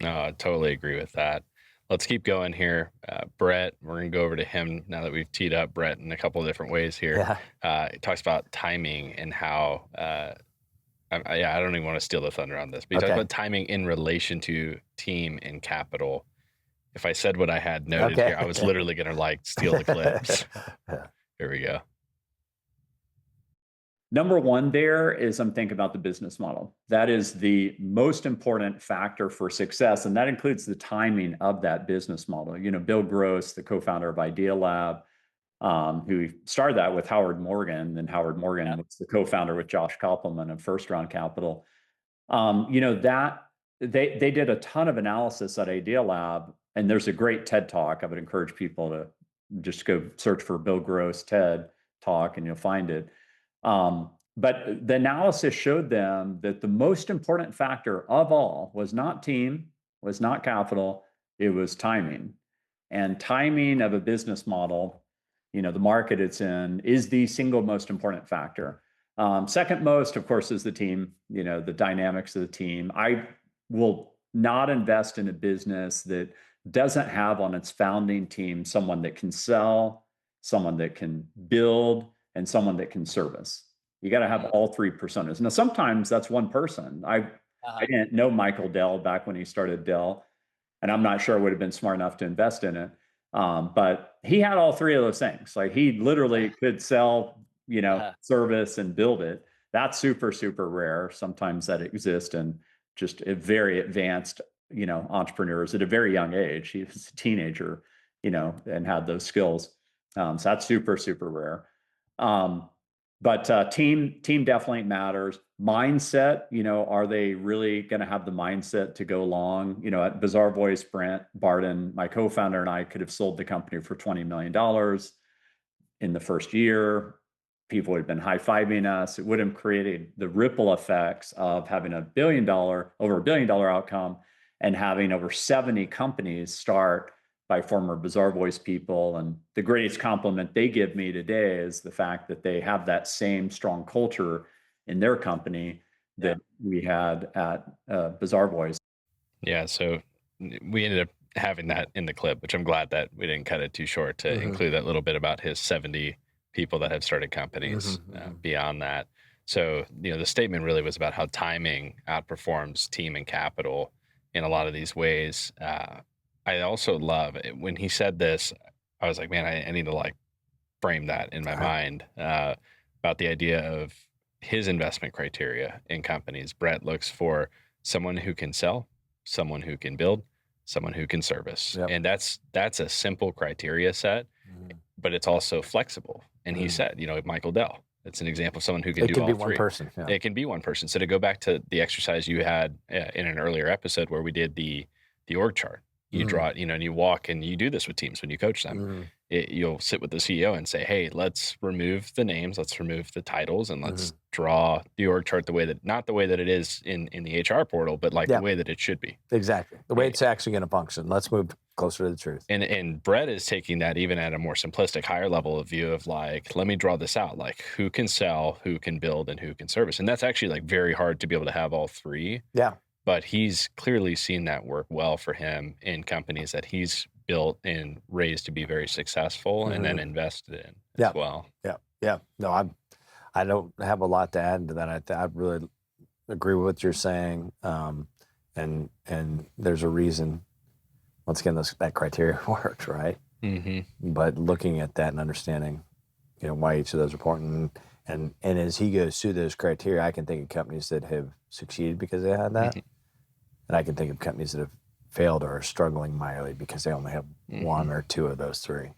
[SPEAKER 2] I totally agree with that. Let's keep going here. Brett, we're going to go over to him now that we've teed up Brett in a couple of different ways here. It talks about timing and how, I don't even want to steal the thunder on this, but he talks about timing in relation to team and capital. If I said what I had noted here, I was literally going to steal the clips. Here we go.
[SPEAKER 7] Number one there is I'm thinking about the business model. That is the most important factor for success, and that includes the timing of that business model. Bill Gross, the co-founder of Idea Lab, who started that with Howard Morgan, and Howard Morgan was the co-founder with Josh Koppelman of First Round Capital. That they did a ton of analysis at Idea Lab, and there's a great TED Talk. I would encourage people to just go search for Bill Gross TED Talk, and you'll find it. But the analysis showed them that the most important factor of all was not team, was not capital, it was timing. And timing of a business model, the market it's in, is the single most important factor. Second most, of course, is the team, the dynamics of the team. I will not invest in a business that doesn't have on its founding team someone that can sell, someone that can build, and someone that can service. You got to have all three personas. Now, sometimes that's one person. I didn't know Michael Dell back when he started Dell, and I'm not sure I would have been smart enough to invest in it. But he had all three of those things. Like, he literally could sell, service and build it. That's super, super rare. Sometimes that exists in just a very advanced, entrepreneurs at a very young age. He was a teenager, and had those skills. So that's super, super rare. But team definitely matters. Mindset, are they really going to have the mindset to go long? At Bizarre Voice, Brent Barden, my co-founder, and I could have sold the company for $20 million in the first year. People would have been high-fiving us. It would have created the ripple effects of having over $1 billion outcome, and having over 70 companies start by former Bizarre Voice people. And the greatest compliment they give me today is the fact that they have that same strong culture in their company that we had at Bizarre Voice.
[SPEAKER 2] Yeah, so we ended up having that in the clip, which I'm glad that we didn't cut it too short to include that little bit about his 70 people that have started companies beyond that. So, the statement really was about how timing outperforms team and capital in a lot of these ways. I also love it. When he said this, I was like, man, I need to frame that in my mind about the idea of his investment criteria in companies. Brett looks for someone who can sell, someone who can build, someone who can service. Yep. And that's a simple criteria set, but it's also flexible. And he said, Michael Dell, it's an example of someone who can do all three. It can be one person. Yeah. It can be one person. So to go back to the exercise you had in an earlier episode where we did the org chart, you draw it, and you walk, and you do this with teams when you coach them. You'll sit with the CEO and say, hey, let's remove the names, let's remove the titles, and let's draw the org chart not the way that it is in the HR portal, but the way that it should be.
[SPEAKER 1] Exactly. The way it's actually going to function. Let's move closer to the truth.
[SPEAKER 2] And Brett is taking that even at a more simplistic, higher level of view of let me draw this out, who can sell, who can build, and who can service. And that's actually very hard to be able to have all three.
[SPEAKER 1] Yeah.
[SPEAKER 2] But he's clearly seen that work well for him in companies that he's built and raised to be very successful and then invested in as well.
[SPEAKER 1] Yeah. Yeah. No, I don't have a lot to add to that. I really agree with what you're saying. And there's a reason, once again, that criteria works, right? But looking at that and understanding, why each of those are important. And as he goes through those criteria, I can think of companies that have succeeded because they had that. And I can think of companies that have failed or are struggling mightily because they only have one or two of those three.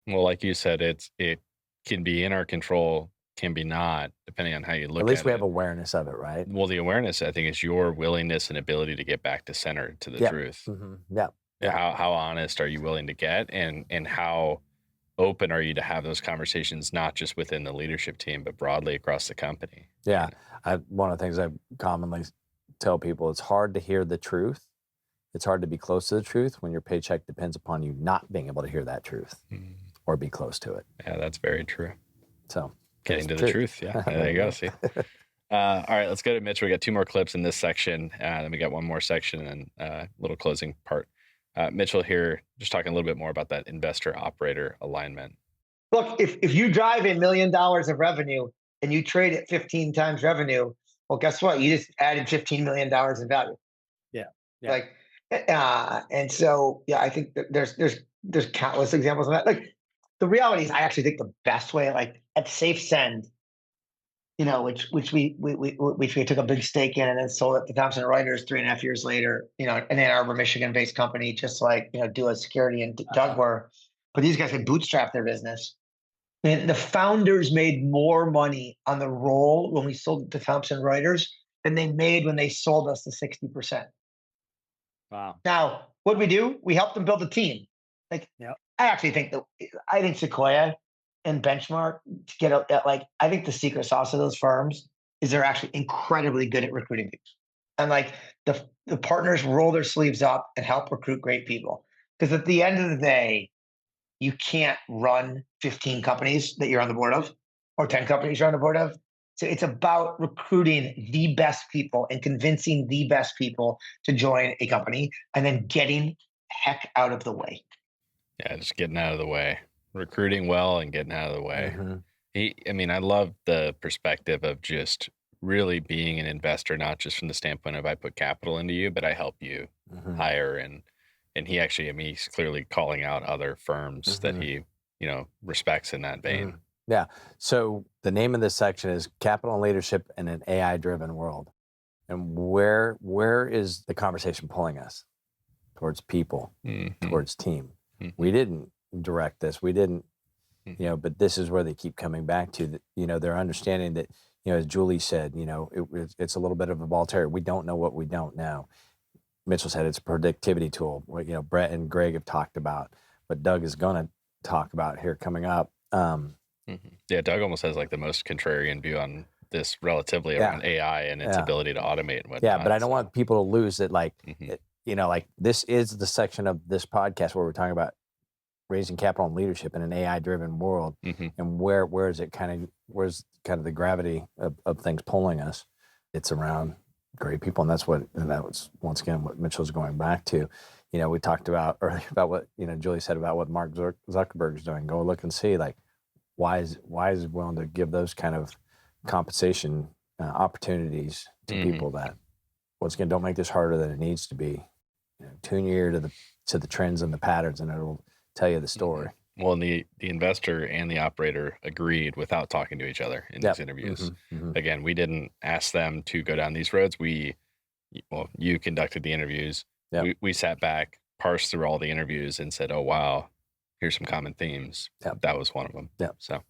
[SPEAKER 2] Well, like you said, it can be in our control, can be not, depending on how you look at it.
[SPEAKER 1] At least we have awareness of it, right?
[SPEAKER 2] Well, the awareness, I think, is your willingness and ability to get back to center, to the truth.
[SPEAKER 1] Yeah.
[SPEAKER 2] How honest are you willing to get, and how open are you to have those conversations, not just within the leadership team, but broadly across the company?
[SPEAKER 1] Yeah. One of the things I commonly tell people, it's hard to hear the truth. It's hard to be close to the truth when your paycheck depends upon you not being able to hear that truth or be close to it.
[SPEAKER 2] Yeah, that's very true.
[SPEAKER 1] So
[SPEAKER 2] getting to the truth. Yeah, there you go. See. All right, let's go to Mitch. We got two more clips in this section. Then we got one more section and a little closing part. Mitchell here, just talking a little bit more about that investor-operator alignment.
[SPEAKER 3] Look, if you drive $1 million of revenue and you trade at 15 times revenue, well, guess what? You just added $15 million in value.
[SPEAKER 4] Yeah.
[SPEAKER 3] And so, I think that there's countless examples of that. The reality is, I actually think the best way, at SafeSend, which we took a big stake in and then sold it to Thomson Reuters 3.5 years later, an Ann Arbor, Michigan-based company, just do a security and Doug were. But these guys had bootstrapped their business. And the founders made more money on the roll when we sold it to Thomson Reuters than they made when they sold us the 60%.
[SPEAKER 4] Wow.
[SPEAKER 3] Now, what we do? We help them build a team. Like,
[SPEAKER 4] Yep.
[SPEAKER 3] I think Sequoia and Benchmark to get I think the secret sauce of those firms is they're actually incredibly good at recruiting people. And like the partners roll their sleeves up and help recruit great people. Because at the end of the day, you can't run 15 companies that you're on the board of or 10 companies you're on the board of. So it's about recruiting the best people and convincing the best people to join a company and then getting heck out of the way.
[SPEAKER 2] Yeah, just getting out of the way, recruiting well and getting out of the way.
[SPEAKER 1] Mm-hmm.
[SPEAKER 2] I love the perspective of just really being an investor, not just from the standpoint of I put capital into you, but I help you hire. And he actually, he's clearly calling out other firms that he, respects in that vein.
[SPEAKER 1] Yeah. So the name of this section is Capital and Leadership in an AI-driven World. And where is the conversation pulling us? Towards people, towards team. We didn't direct this. We didn't, but this is where they keep coming back to. They're understanding that, as Julie said, it's a little bit of a ball terrier. We don't know what we don't know. Mitchell said it's a productivity tool. What, Brett and Greg have talked about, what Doug is going to talk about here coming up.
[SPEAKER 2] Yeah, Doug almost has like the most contrarian view on this relatively around AI and its ability to automate and whatnot.
[SPEAKER 1] Yeah, but I don't want people to lose that. This is the section of this podcast where we're talking about raising capital and leadership in an AI-driven world, and where's kind of the gravity of things pulling us. It's around great people, and that was once again what Mitchell's going back to. We talked about earlier about what Julie said about what Mark Zuckerberg's doing. Go look and see why is he willing to give those kind of compensation opportunities to people that once again don't make this harder than it needs to be. Tune your ear to the trends and the patterns, and it'll tell you the story.
[SPEAKER 2] Well, and the investor and the operator agreed without talking to each other in these interviews. Again, we didn't ask them to go down these roads. You conducted the interviews. We sat back, parsed through all the interviews, and said, "Oh wow, here's some common themes." That was one of them. So, all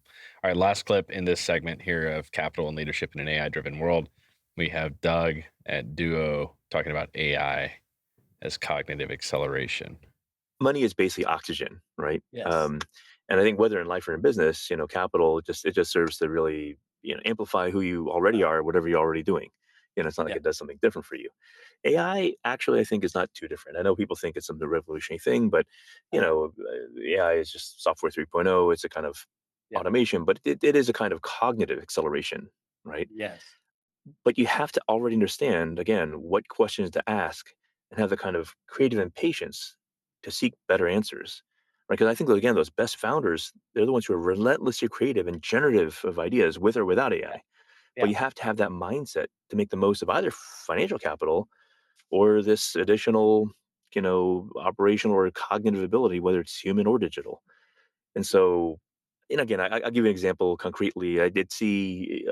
[SPEAKER 2] right, last clip in this segment here of Capital and Leadership in an AI-driven World. We have Doug at Duo talking about AI as cognitive acceleration.
[SPEAKER 8] Money is basically oxygen, right?
[SPEAKER 4] Yes.
[SPEAKER 8] And I think whether in life or in business, capital it just serves to really amplify who you already are, whatever you're already doing. It's not like it does something different for you. AI actually, I think, is not too different. I know people think it's some revolutionary thing, but AI is just software 3.0. It's a kind of automation, but it is a kind of cognitive acceleration, right?
[SPEAKER 4] Yes.
[SPEAKER 8] But you have to already understand, again, what questions to ask and have the kind of creative impatience to seek better answers, right? Because I think, again, those best founders, they're the ones who are relentlessly creative and generative of ideas with or without AI. But you have to have that mindset to make the most of either financial capital or this additional, operational or cognitive ability, whether it's human or digital. And so, again, I'll give you an example concretely. I did see,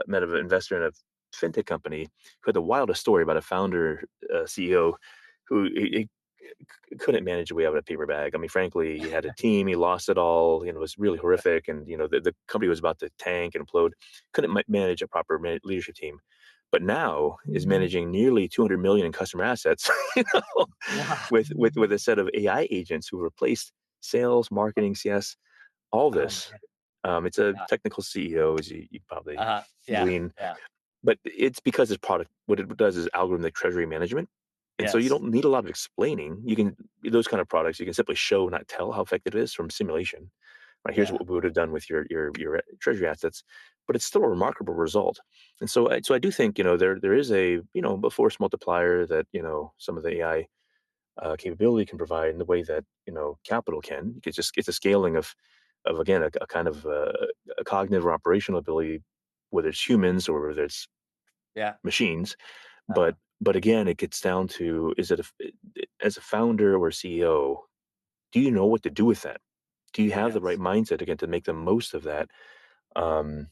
[SPEAKER 8] met an investor in a fintech company who had the wildest story about a founder, CEO, who he couldn't manage a way out of a paper bag. Frankly, he had a team, he lost it all, it was really horrific. And, the company was about to tank and implode, couldn't manage a proper leadership team. But now is managing nearly 200 million in customer assets, with a set of AI agents who replaced sales, marketing, CS, all this. It's a technical CEO, as you probably glean. But it's because his product, what it does is algorithmic treasury management. And so you don't need a lot of explaining. Those kind of products, you can simply show, not tell how effective it is from simulation. Right, here's what we would have done with your treasury assets, but it's still a remarkable result. And so I do think there is a force multiplier that some of the AI capability can provide in the way that capital can. It's a scaling of again a kind of a cognitive or operational ability, whether it's humans or whether it's machines. But again, it gets down to, as a founder or CEO, do you know what to do with that? Do you have the right mindset again to make the most of that, and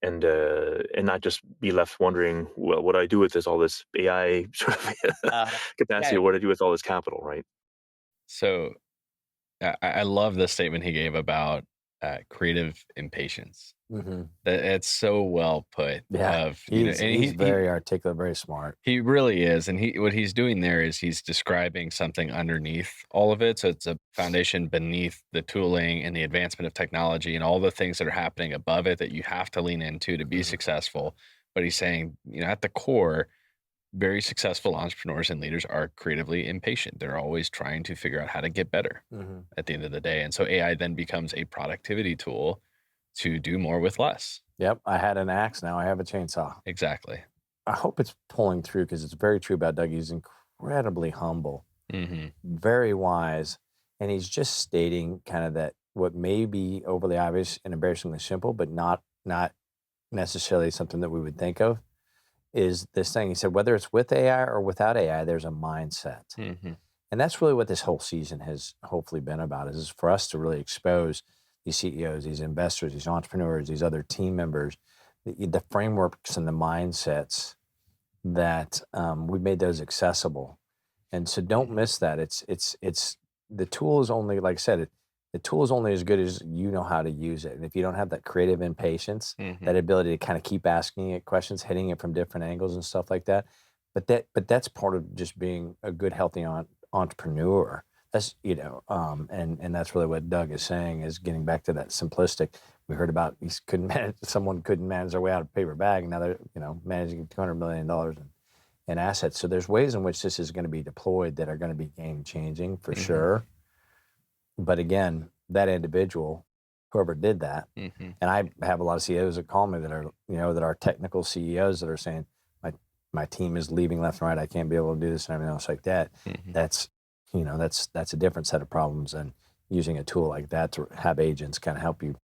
[SPEAKER 8] not just be left wondering, well, what do I do with all this AI sort of capacity, or what do I do with all this capital, right?
[SPEAKER 2] So I love the statement he gave about creative impatience.
[SPEAKER 1] Mm-hmm.
[SPEAKER 2] It's so well put.
[SPEAKER 1] Yeah,
[SPEAKER 2] Of you know,
[SPEAKER 1] he's
[SPEAKER 2] and
[SPEAKER 1] very articulate, very smart.
[SPEAKER 2] he really is. And what he's doing there is he's describing something underneath all of it. So it's a foundation beneath the tooling and the advancement of technology and all the things that are happening above it that you have to lean into to be
[SPEAKER 1] Mhm.
[SPEAKER 2] successful. But he's saying, at the core, very successful entrepreneurs and leaders are creatively impatient. They're always trying to figure out how to get better at the end of the day. And so AI then becomes a productivity tool to do more with less.
[SPEAKER 1] Yep, I had an axe, now I have a chainsaw.
[SPEAKER 2] Exactly.
[SPEAKER 1] I hope it's pulling through because it's very true about Doug. He's incredibly humble,
[SPEAKER 2] Mm-hmm.
[SPEAKER 1] very wise, and he's just stating kind of that what may be overly obvious and embarrassingly simple, but not necessarily something that we would think of, is this thing. He said, whether it's with AI or without AI, there's a mindset.
[SPEAKER 2] Mm-hmm.
[SPEAKER 1] And that's really what this whole season has hopefully been about, is for us to really expose these CEOs, these investors, these entrepreneurs, these other team members, the frameworks and the mindsets that we've made those accessible. And so don't miss that. It's the tool is only, like I said, the tool is only as good as you know how to use it. And if you don't have that creative impatience, that ability to kind of keep asking it questions, hitting it from different angles and stuff like that. But that's part of just being a good, healthy entrepreneur. That's, and that's really what Doug is saying, is getting back to that simplistic. We heard about someone couldn't manage their way out of a paper bag, and now they're, managing $200 million in assets. So there's ways in which this is going to be deployed that are going to be game changing for sure. But again, that individual, whoever did that, and I have a lot of CEOs that call me that are, that are technical CEOs that are saying, my team is leaving left and right. I can't be able to do this and everything else like that. That's a different set of problems than using a tool like that to have agents kind of help you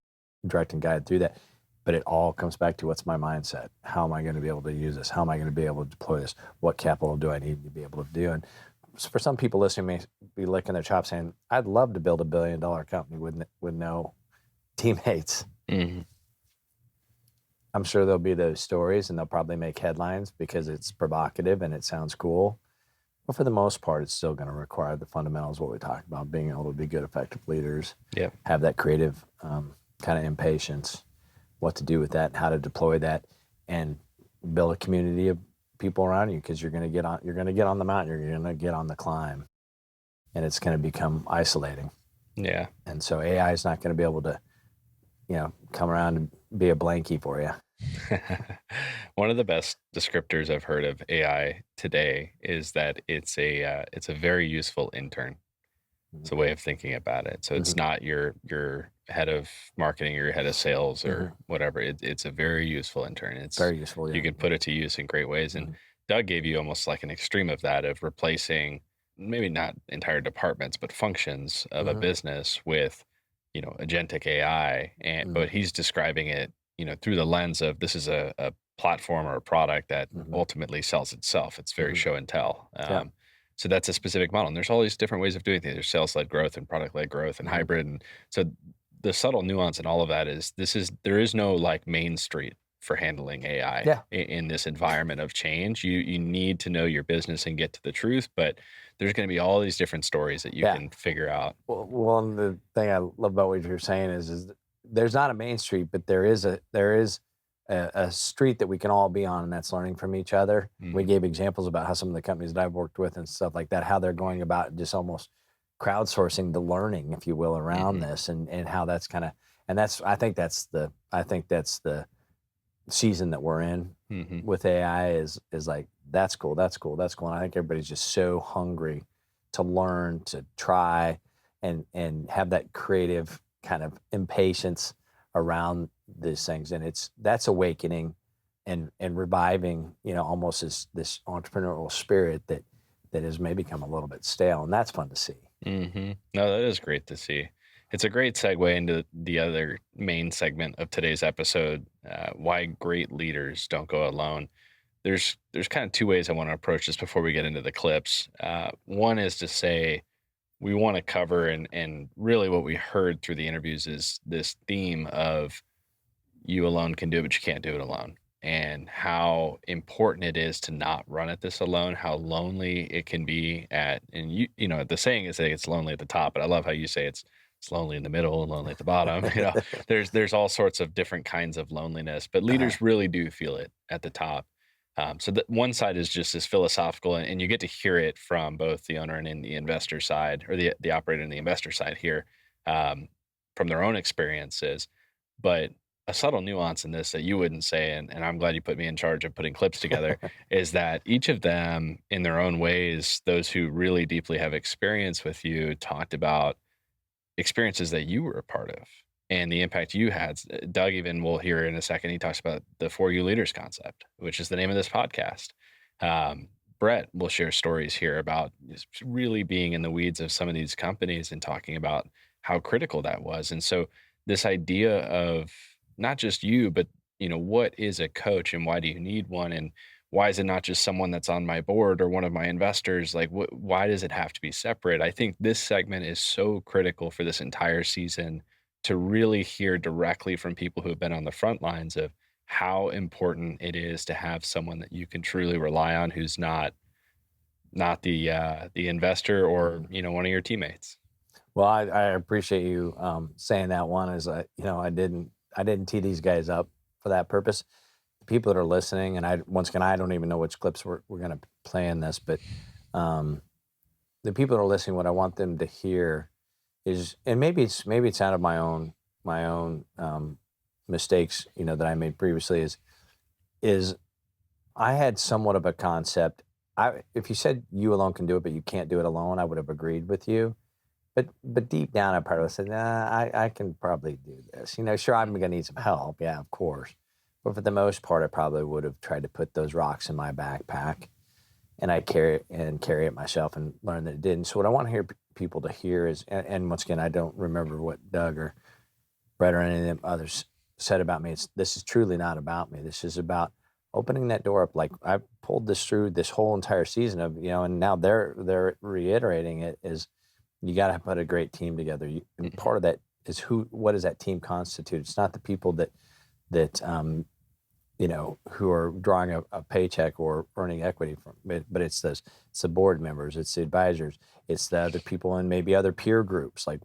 [SPEAKER 1] direct and guide through that. But it all comes back to, what's my mindset? How am I going to be able to use this? How am I going to be able to deploy this? What capital do I need to be able to do? And for some people listening may be licking their chops saying, I'd love to build $1 billion company with no teammates. I'm sure there'll be those stories, and they'll probably make headlines because it's provocative and it sounds cool. But for the most part, it's still going to require the fundamentals, what we talked about, being able to be good, effective leaders, have that creative kind of impatience, what to do with that, how to deploy that, and build a community of people around you, because you're going to get on the mountain, you're going to get on the climb, and it's going to become isolating.
[SPEAKER 2] Yeah.
[SPEAKER 1] And so AI is not going to be able to, come around and be a blankie for you.
[SPEAKER 2] One of the best descriptors I've heard of AI today is that it's a very useful intern. It's a way of thinking about it. So it's not your head of marketing or your head of sales or whatever. It's a very useful intern. It's
[SPEAKER 1] very useful. Yeah.
[SPEAKER 2] You can put it to use in great ways. And Doug gave you almost like an extreme of that, of replacing maybe not entire departments, but functions of a business with, agentic AI. And but he's describing it, through the lens of, this is a platform or a product that ultimately sells itself. It's very show and tell. So that's a specific model. And there's all these different ways of doing things. There's sales-led growth and product-led growth and hybrid. And so the subtle nuance in all of that is, there is no like main street for handling AI in this environment of change. You need to know your business and get to the truth, but there's going to be all these different stories that you can figure out.
[SPEAKER 1] Well, and the thing I love about what you're saying is there's not a main street, but there is a street that we can all be on, and that's learning from each other. We gave examples about how some of the companies that I've worked with and stuff like that, how they're going about just almost crowdsourcing the learning, if you will, around this, and how that's kind of, and I think that's the season that we're in with AI is like, that's cool. And I think everybody's just so hungry to learn, to try, and have that creative kind of impatience around these things. And that's awakening and reviving, almost this entrepreneurial spirit that has maybe become a little bit stale. And that's fun to see.
[SPEAKER 2] No, that is great to see. It's a great segue into the other main segment of today's episode, why great leaders don't go alone. There's kind of two ways I want to approach this before we get into the clips. One is to say, we want to cover, and really what we heard through the interviews is this theme of, you alone can do it, but you can't do it alone. And how important it is to not run at this alone, how lonely it can be and the saying is that it's lonely at the top, but I love how you say it's it's lonely in the middle and lonely at the bottom. There's all sorts of different kinds of loneliness, but leaders really do feel it at the top. So that one side is just this philosophical, and you get to hear it from both the owner and in the investor side, or the operator and the investor side here, from their own experiences. But a subtle nuance in this that you wouldn't say, and I'm glad you put me in charge of putting clips together, is that each of them, in their own ways, those who really deeply have experience with you, talked about experiences that you were a part of and the impact you had. Doug, even, we'll hear in a second, he talks about the 4U Leaders concept, which is the name of this podcast. Brett will share stories here about really being in the weeds of some of these companies and talking about how critical that was. And so this idea of not just you, but what is a coach and why do you need one? And why is it not just someone that's on my board or one of my investors? Like, why does it have to be separate? I think this segment is so critical for this entire season, to really hear directly from people who have been on the front lines of how important it is to have someone that you can truly rely on, who's not the investor or one of your teammates.
[SPEAKER 1] Well, I appreciate you saying that. One is I didn't tee these guys up for that purpose. The people that are listening, and I don't even know which clips we're going to play in this, but the people that are listening, what I want them to hear is, and maybe it's out of my own mistakes, that I made previously, is I had somewhat of a concept. If you said you alone can do it, but you can't do it alone, I would have agreed with you. But deep down, I probably said, nah, I can probably do this. Sure, I'm going to need some help. Yeah, of course. But for the most part, I probably would have tried to put those rocks in my backpack, and I carry it myself, and learn that it didn't. So what I want to hear people to hear is, and once again, I don't remember what Doug or Brett or any of them others said about me. This is truly not about me. This is about opening that door up. Like, I pulled this through this whole entire season of, and now they're reiterating it, is you got to put a great team together. And part of that is what does that team constitute? It's not the people that who are drawing a paycheck or earning equity from it, but it's the board members, it's the advisors, it's the other people and maybe other peer groups like,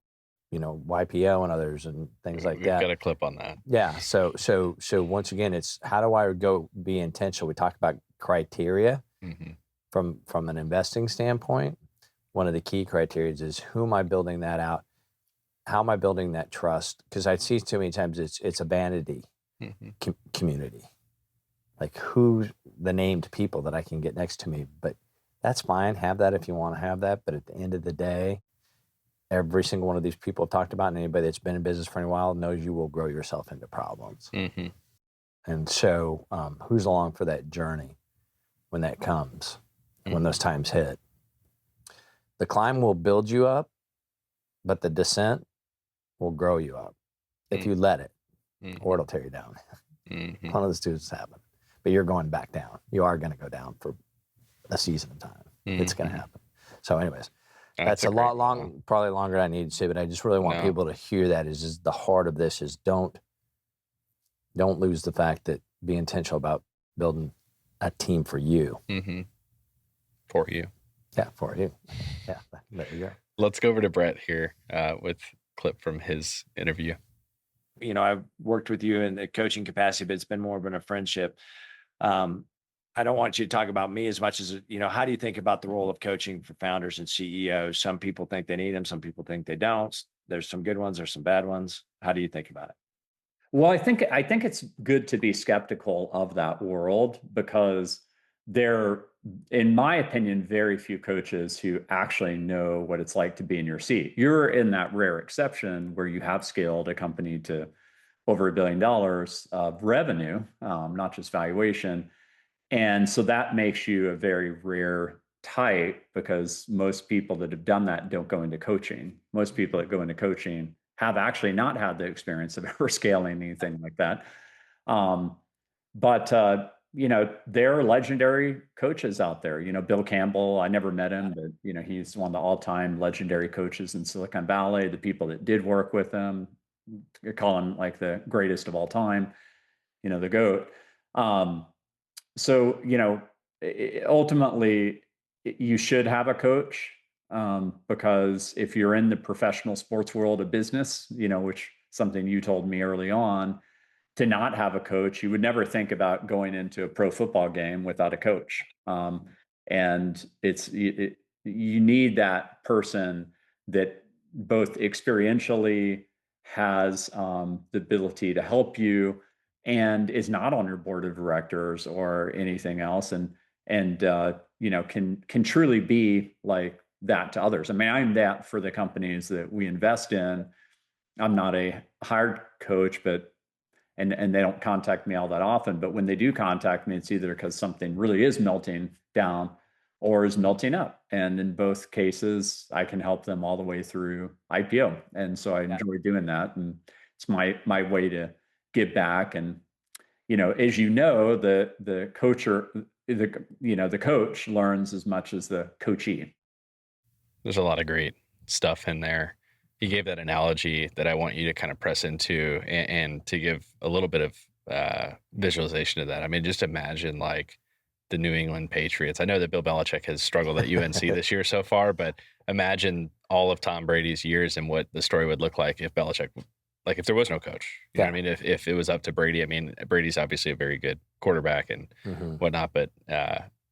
[SPEAKER 1] YPO and others and things like that.
[SPEAKER 2] We've got a clip on that.
[SPEAKER 1] Yeah. So once again, it's how do I go be intentional? We talked about criteria from an investing standpoint. One of the key criteria is who am I building that out? How am I building that trust? Because I see too many times it's a vanity community. Like, who's the named people that I can get next to me? But that's fine. Have that if you want to have that. But at the end of the day, every single one of these people I've talked about, and anybody that's been in business for a while, knows you will grow yourself into problems. And so who's along for that journey when that comes, when those times hit? The climb will build you up, but the descent will grow you up if you let it, or it'll tear you down. One of those two is happening. But you're going back down. You are going to go down for a season of time. It's going to happen. So anyways, that's a lot probably longer than I need to say, but I just really want people to hear that is the heart of this is don't lose the fact that be intentional about building a team for you.
[SPEAKER 2] For you.
[SPEAKER 1] Yeah, for you. Yeah, there you go.
[SPEAKER 2] Let's go over to Brett here with a clip from his interview.
[SPEAKER 4] I've worked with you in the coaching capacity, but it's been more of a friendship. I don't want you to talk about me as much as, how do you think about the role of coaching for founders and CEOs? Some people think they need them. Some people think they don't. There's some good ones. There's some bad ones. How do you think about it?
[SPEAKER 7] Well, I think it's good to be skeptical of that world, because there, in my opinion, very few coaches who actually know what it's like to be in your seat. You're in that rare exception where you have scaled a company to over $1 billion of revenue, not just valuation. And so that makes you a very rare type, because most people that have done that don't go into coaching. Most people that go into coaching have actually not had the experience of ever scaling anything like that. But there are legendary coaches out there. Bill Campbell, I never met him, but he's one of the all-time legendary coaches in Silicon Valley. The people that did work with him, you call him like the greatest of all time, the GOAT. So ultimately, you should have a coach. because if you're in the professional sports world of business, which something you told me early on, to not have a coach, you would never think about going into a pro football game without a coach. And you need that person that both experientially has the ability to help you and is not on your board of directors or anything else, and can truly be like that to others. I mean, I'm that for the companies that we invest in. I'm not a hired coach, but and they don't contact me all that often. But when they do contact me, it's either because something really is melting down or is melting up. And in both cases, I can help them all the way through IPO. And so I enjoy doing that. And it's my way to give back. And, as the coach learns as much as the coachee.
[SPEAKER 2] There's a lot of great stuff in there. He gave that analogy that I want you to kind of press into and to give a little bit of visualization of that. I mean, just imagine like the New England Patriots. I know that Bill Belichick has struggled at UNC this year so far, but imagine all of Tom Brady's years and what the story would look like if Belichick, like if there was no coach. You know what I mean? If it was up to Brady, I mean, Brady's obviously a very good quarterback and whatnot, but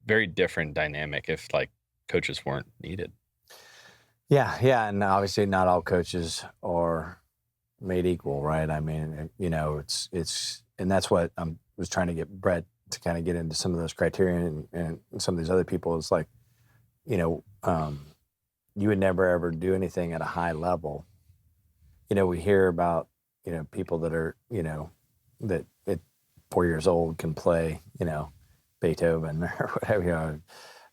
[SPEAKER 2] very different dynamic if like coaches weren't needed.
[SPEAKER 1] Yeah, and obviously not all coaches are made equal, right? I mean, it's and that's what I was trying to get Brett to kind of get into some of those criteria and some of these other people is like, you would never ever do anything at a high level. We hear about, people that are, that at 4 years old can play, Beethoven or whatever,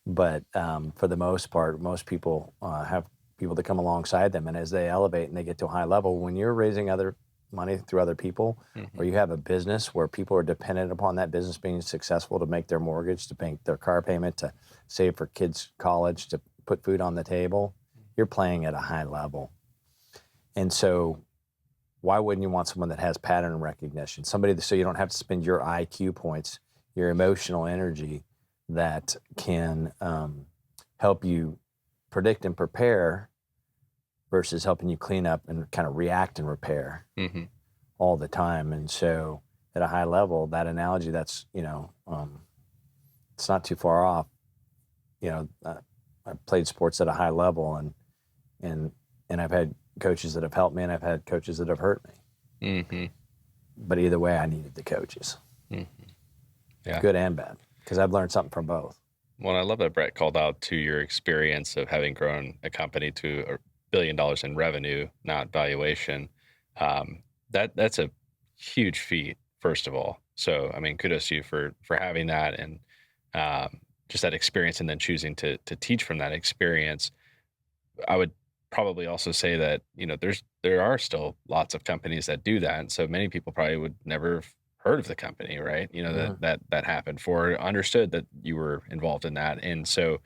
[SPEAKER 1] but for the most part, most people have people that come alongside them. And as they elevate and they get to a high level, when you're raising other money through other people, or you have a business where people are dependent upon that business being successful to make their mortgage, to pay their car payment, to save for kids' college, to put food on the table, you're playing at a high level. And so why wouldn't you want someone that has pattern recognition? Somebody so you don't have to spend your IQ points, your emotional energy that can help you predict and prepare versus helping you clean up and kind of react and repair all the time. And so at a high level, that analogy, that's, it's not too far off. I've played sports at a high level and I've had coaches that have helped me and I've had coaches that have hurt me. But either way, I needed the coaches. Yeah. Good and bad, because I've learned something from both.
[SPEAKER 2] Well, I love that Brett called out to your experience of having grown a company to $1 billion in revenue, not valuation. That's a huge feat, first of all. So, I mean, kudos to you for having that and just that experience, and then choosing to teach from that experience. I would probably also say that there are still lots of companies that do that, and so many people probably would never have heard of the company, right? That happened for understood that you were involved in that, and so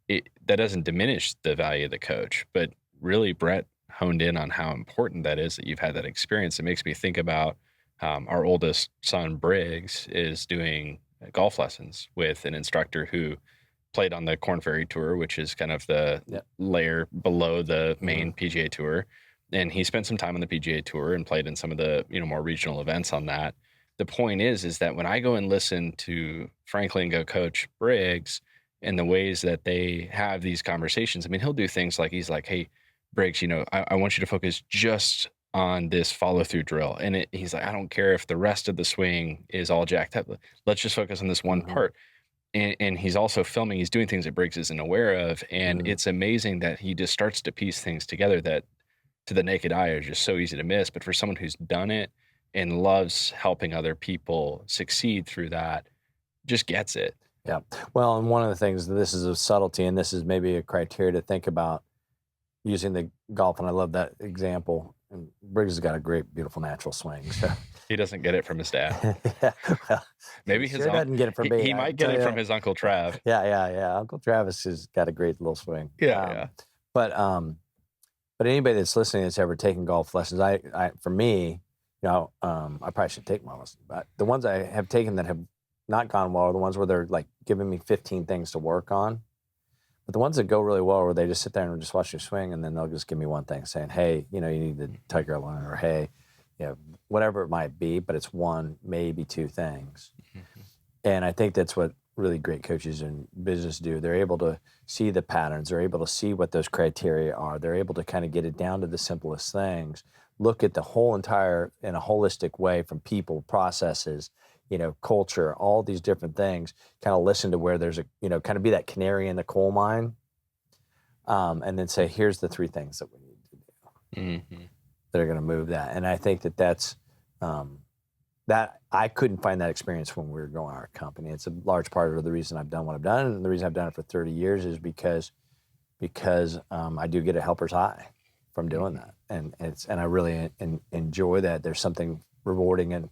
[SPEAKER 2] that doesn't diminish the value of the coach, but really Brett honed in on how important that is that you've had that experience. It makes me think about our oldest son Briggs is doing golf lessons with an instructor who played on the Korn Ferry Tour, which is kind of the layer below the main PGA Tour. And he spent some time on the PGA Tour and played in some of the more regional events on that. The point is that when I go and listen to Franklin go coach Briggs and the ways that they have these conversations, I mean, he'll do things like, he's like, hey, Briggs, I want you to focus just on this follow through drill. And he's like, I don't care if the rest of the swing is all jacked up. Let's just focus on this one part. And he's also filming, he's doing things that Briggs isn't aware of. And it's amazing that he just starts to piece things together that to the naked eye are just so easy to miss. But for someone who's done it and loves helping other people succeed through that, just gets it.
[SPEAKER 1] Yeah. Well, and one of the things, this is a subtlety, and this is maybe a criteria to think about using the golf. And I love that example. And Briggs has got a great, beautiful natural swing. So
[SPEAKER 2] he doesn't get it from his dad.
[SPEAKER 1] Well,
[SPEAKER 2] maybe his
[SPEAKER 1] uncle doesn't get it from me.
[SPEAKER 2] He might get it from his Uncle Trav.
[SPEAKER 1] Yeah. Uncle Travis has got a great little swing.
[SPEAKER 2] Yeah.
[SPEAKER 1] But anybody that's listening that's ever taken golf lessons, for me, I probably should take more lessons. But the ones I have taken that have not gone well are the ones where they're like giving me 15 things to work on. But the ones that go really well, where they just sit there and just watch you swing, and then they'll just give me one thing saying, hey, you need to tug your line, or hey, whatever it might be, but it's one, maybe two things. And I think that's what really great coaches in business do. They're able to see the patterns. They're able to see what those criteria are. They're able to kind of get it down to the simplest things, look at the whole entire in a holistic way, from people, processes, culture, all these different things, kind of listen to where there's a, kind of be that canary in the coal mine, and then say, here's the three things that we need to do that are going to move that. And I think that's, that I couldn't find that experience when we were growing our company. It's a large part of the reason I've done what I've done, and the reason I've done it for 30 years is because I do get a helper's high from doing that, and I really enjoy that. There's something rewarding, and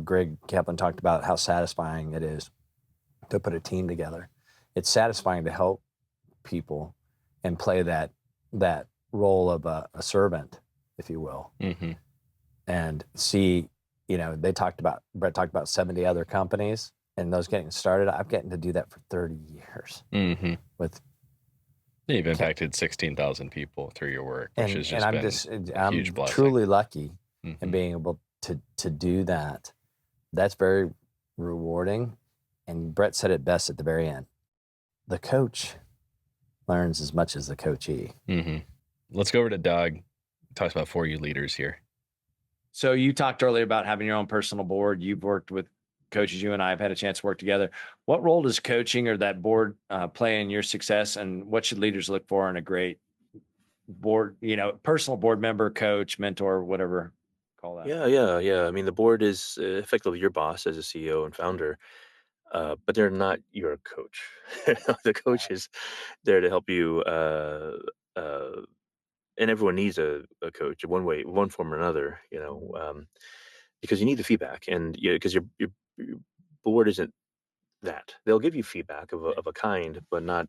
[SPEAKER 1] Greg Kaplan talked about how satisfying it is to put a team together. It's satisfying to help people and play that role of a servant, if you will, and see. Brett talked about 70 other companies and those getting started. I've gotten to do that for 30 years.
[SPEAKER 2] You've impacted 16,000 people through your work, which has just been a huge blessing.
[SPEAKER 1] Truly lucky in being able to do that. That's very rewarding. And Brett said it best at the very end. The coach learns as much as the coachee.
[SPEAKER 2] Let's go over to Doug. Talks about 4U leaders here.
[SPEAKER 4] So you talked earlier about having your own personal board. You've worked with coaches. You and I have had a chance to work together. What role does coaching or that board play in your success, and what should leaders look for in a great board, personal board member, coach, mentor, whatever, call that?
[SPEAKER 8] Yeah. I mean, the board is effectively your boss as a CEO and founder, but they're not your coach. The coach is there to help you, and everyone needs a coach in one form or another, because you need the feedback, and because your board isn't that. They'll give you feedback of a kind, but not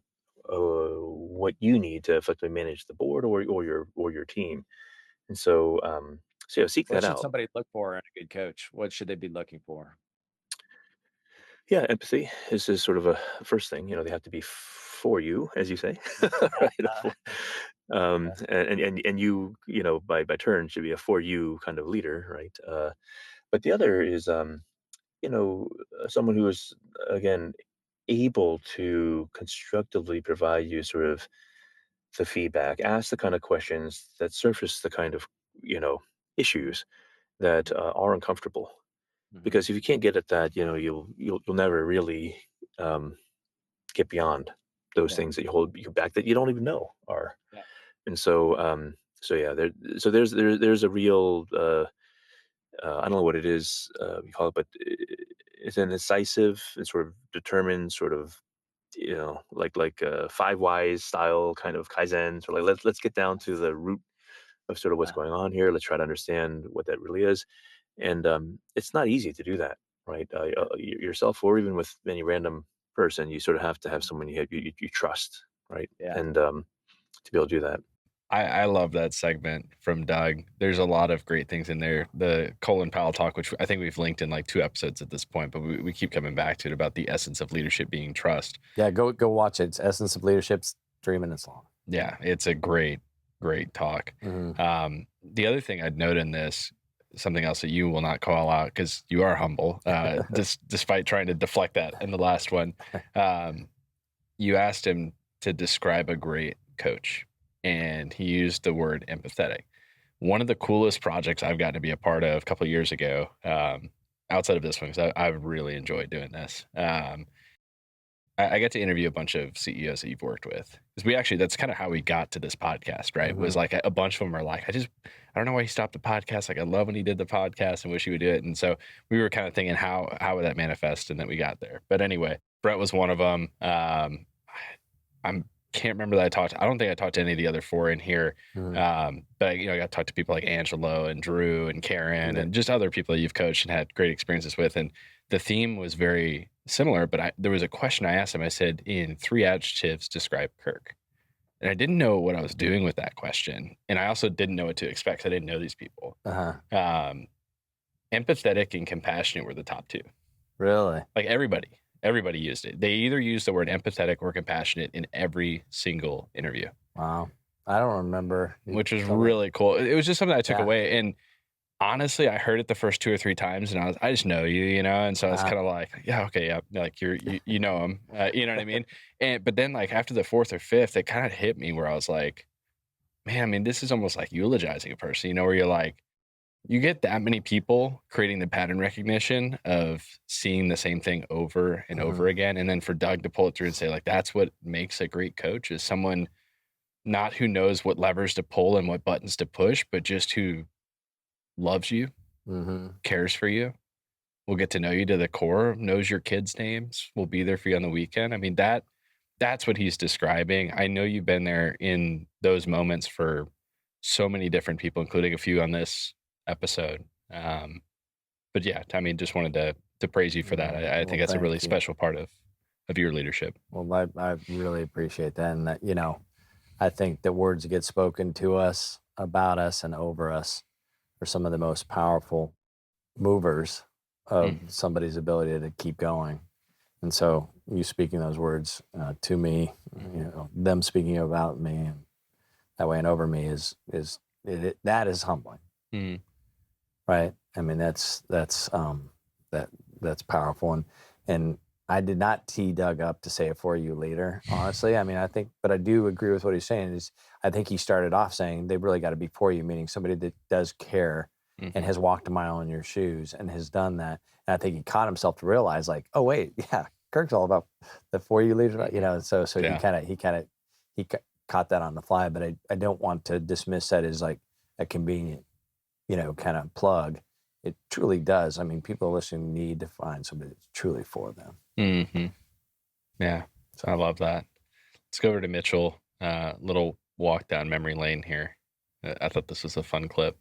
[SPEAKER 8] what you need to effectively manage the board or your team. And so seek
[SPEAKER 4] What
[SPEAKER 8] that
[SPEAKER 4] should
[SPEAKER 8] out.
[SPEAKER 4] somebody look for in a good coach? What should they be looking for?
[SPEAKER 8] Yeah, empathy is sort of a first thing. They have to be for you, as you say, right? And you, by turn should be a for you kind of leader, right? But the other is, someone who is, again, able to constructively provide you sort of the feedback, ask the kind of questions that surface the kind of, issues that are uncomfortable. Because if you can't get at that, you'll never really get beyond those things that you hold you back that you don't even know are. And there's a real I don't know what it is you call it, but it's an incisive and sort of determined sort of like five whys style kind of kaizen. So like let's get down to the root of sort of what's going on here. Let's try to understand what that really is. And it's not easy to do that, right? Yourself, or even with any random person, you sort of have to have someone you trust, right? And to be able to do that.
[SPEAKER 2] I love that segment from Doug. There's a lot of great things in there. The Colin Powell talk, which I think we've linked in like 2 episodes at this point, but we keep coming back to it, about the essence of leadership being trust.
[SPEAKER 1] Yeah, go watch it. It's Essence of Leadership's 3 minutes long.
[SPEAKER 2] Yeah, it's a great talk. The other thing I'd note in this, something else that you will not call out because you are humble, despite trying to deflect that in the last one. You asked him to describe a great coach, and he used the word empathetic. One of the coolest projects I've gotten to be a part of a couple of years ago, outside of this one, because I've really enjoyed doing this. I get to interview a bunch of CEOs that you've worked with, because that's kind of how we got to this podcast, right? Was like a bunch of them are like, I don't know why he stopped the podcast. Like, I love when he did the podcast and wish he would do it. And so we were kind of thinking, how would that manifest? And then we got there. But anyway, Brett was one of them. Can't remember that I don't think I talked to any of the other 4 in here. But I got to talk to people like Angelo and Drew and Karen and just other people that you've coached and had great experiences with. And the theme was very similar, but there was a question I asked him. I said, in 3 adjectives, describe Kirk. And I didn't know what I was doing with that question. And I also didn't know what to expect. I didn't know these people. Empathetic and compassionate were the top 2.
[SPEAKER 1] Really?
[SPEAKER 2] Like everybody. Everybody used it. They either used the word empathetic or compassionate in every single interview.
[SPEAKER 1] Wow. I don't remember.
[SPEAKER 2] Which was really cool. It was just something I took
[SPEAKER 1] Yeah.
[SPEAKER 2] away. And honestly, I heard it the first 2 or 3 times, and I just know you, you know, and so I was kind of like, yeah, okay, yeah, like you know him, you know what I mean? But then like after the 4th or 5th, it kind of hit me where I was like, man, I mean, this is almost like eulogizing a person, you know, where you're like, you get that many people creating the pattern recognition of seeing the same thing over and over again, and then for Doug to pull it through and say like, that's what makes a great coach, is someone not who knows what levers to pull and what buttons to push, but just who loves you, cares for you, will get to know you to the core, knows your kids' names, will be there for you on the weekend. I mean, that's what he's describing. I know you've been there in those moments for so many different people, including a few on this episode. But yeah, I mean, just wanted to praise you for that. I think that's a really special part of your leadership.
[SPEAKER 1] Well, I really appreciate that. And that, you know, I think the words that get spoken to us, about us, and over us are some of the most powerful movers of somebody's ability to keep going. And so you speaking those words to me, you know, them speaking about me and that way and over me that is humbling. Right. I mean, that's powerful. And I did not tee Doug up to say it for you later, honestly. I mean, but I do agree with what he's saying. I think he started off saying they've really got to be for you, meaning somebody that does care and has walked a mile in your shoes and has done that. And I think he caught himself to realize like, oh wait, yeah, Kirk's all about the for you leaders, you know. So yeah. he caught that on the fly. But I don't want to dismiss that as like a convenient, you know, kind of plug. It truly does. I mean, people listening need to find somebody that's truly for them.
[SPEAKER 2] Yeah, so I love that. Let's go over to Mitchell. Little walk down memory lane here. I thought this was a fun clip.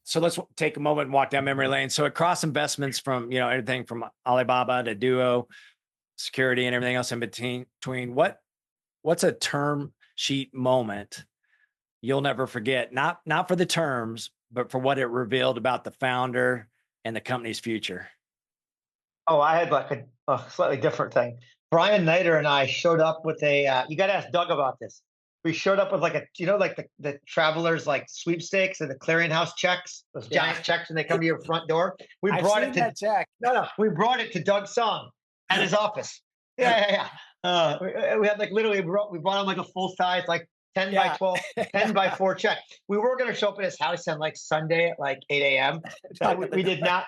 [SPEAKER 4] So let's take a moment and walk down memory lane. So across investments from, you know, everything from Alibaba to Duo, security and everything else in between, what's a term sheet moment you'll never forget? Not for the terms, but for what it revealed about the founder and the company's future.
[SPEAKER 3] Oh, I had like a slightly different thing. Brian Nider and I showed up with you got to ask Doug about this. We showed up with like the travelers like sweepstakes and the clearinghouse checks, those giant checks when they come to your front door. We brought it to
[SPEAKER 4] that check.
[SPEAKER 3] No, we brought it to Doug Song at his office. Yeah. We had like literally we brought him like a full size like 10 by 12, 10 by 4 check. We were going to show up at his house on like Sunday at like 8 a.m. We did not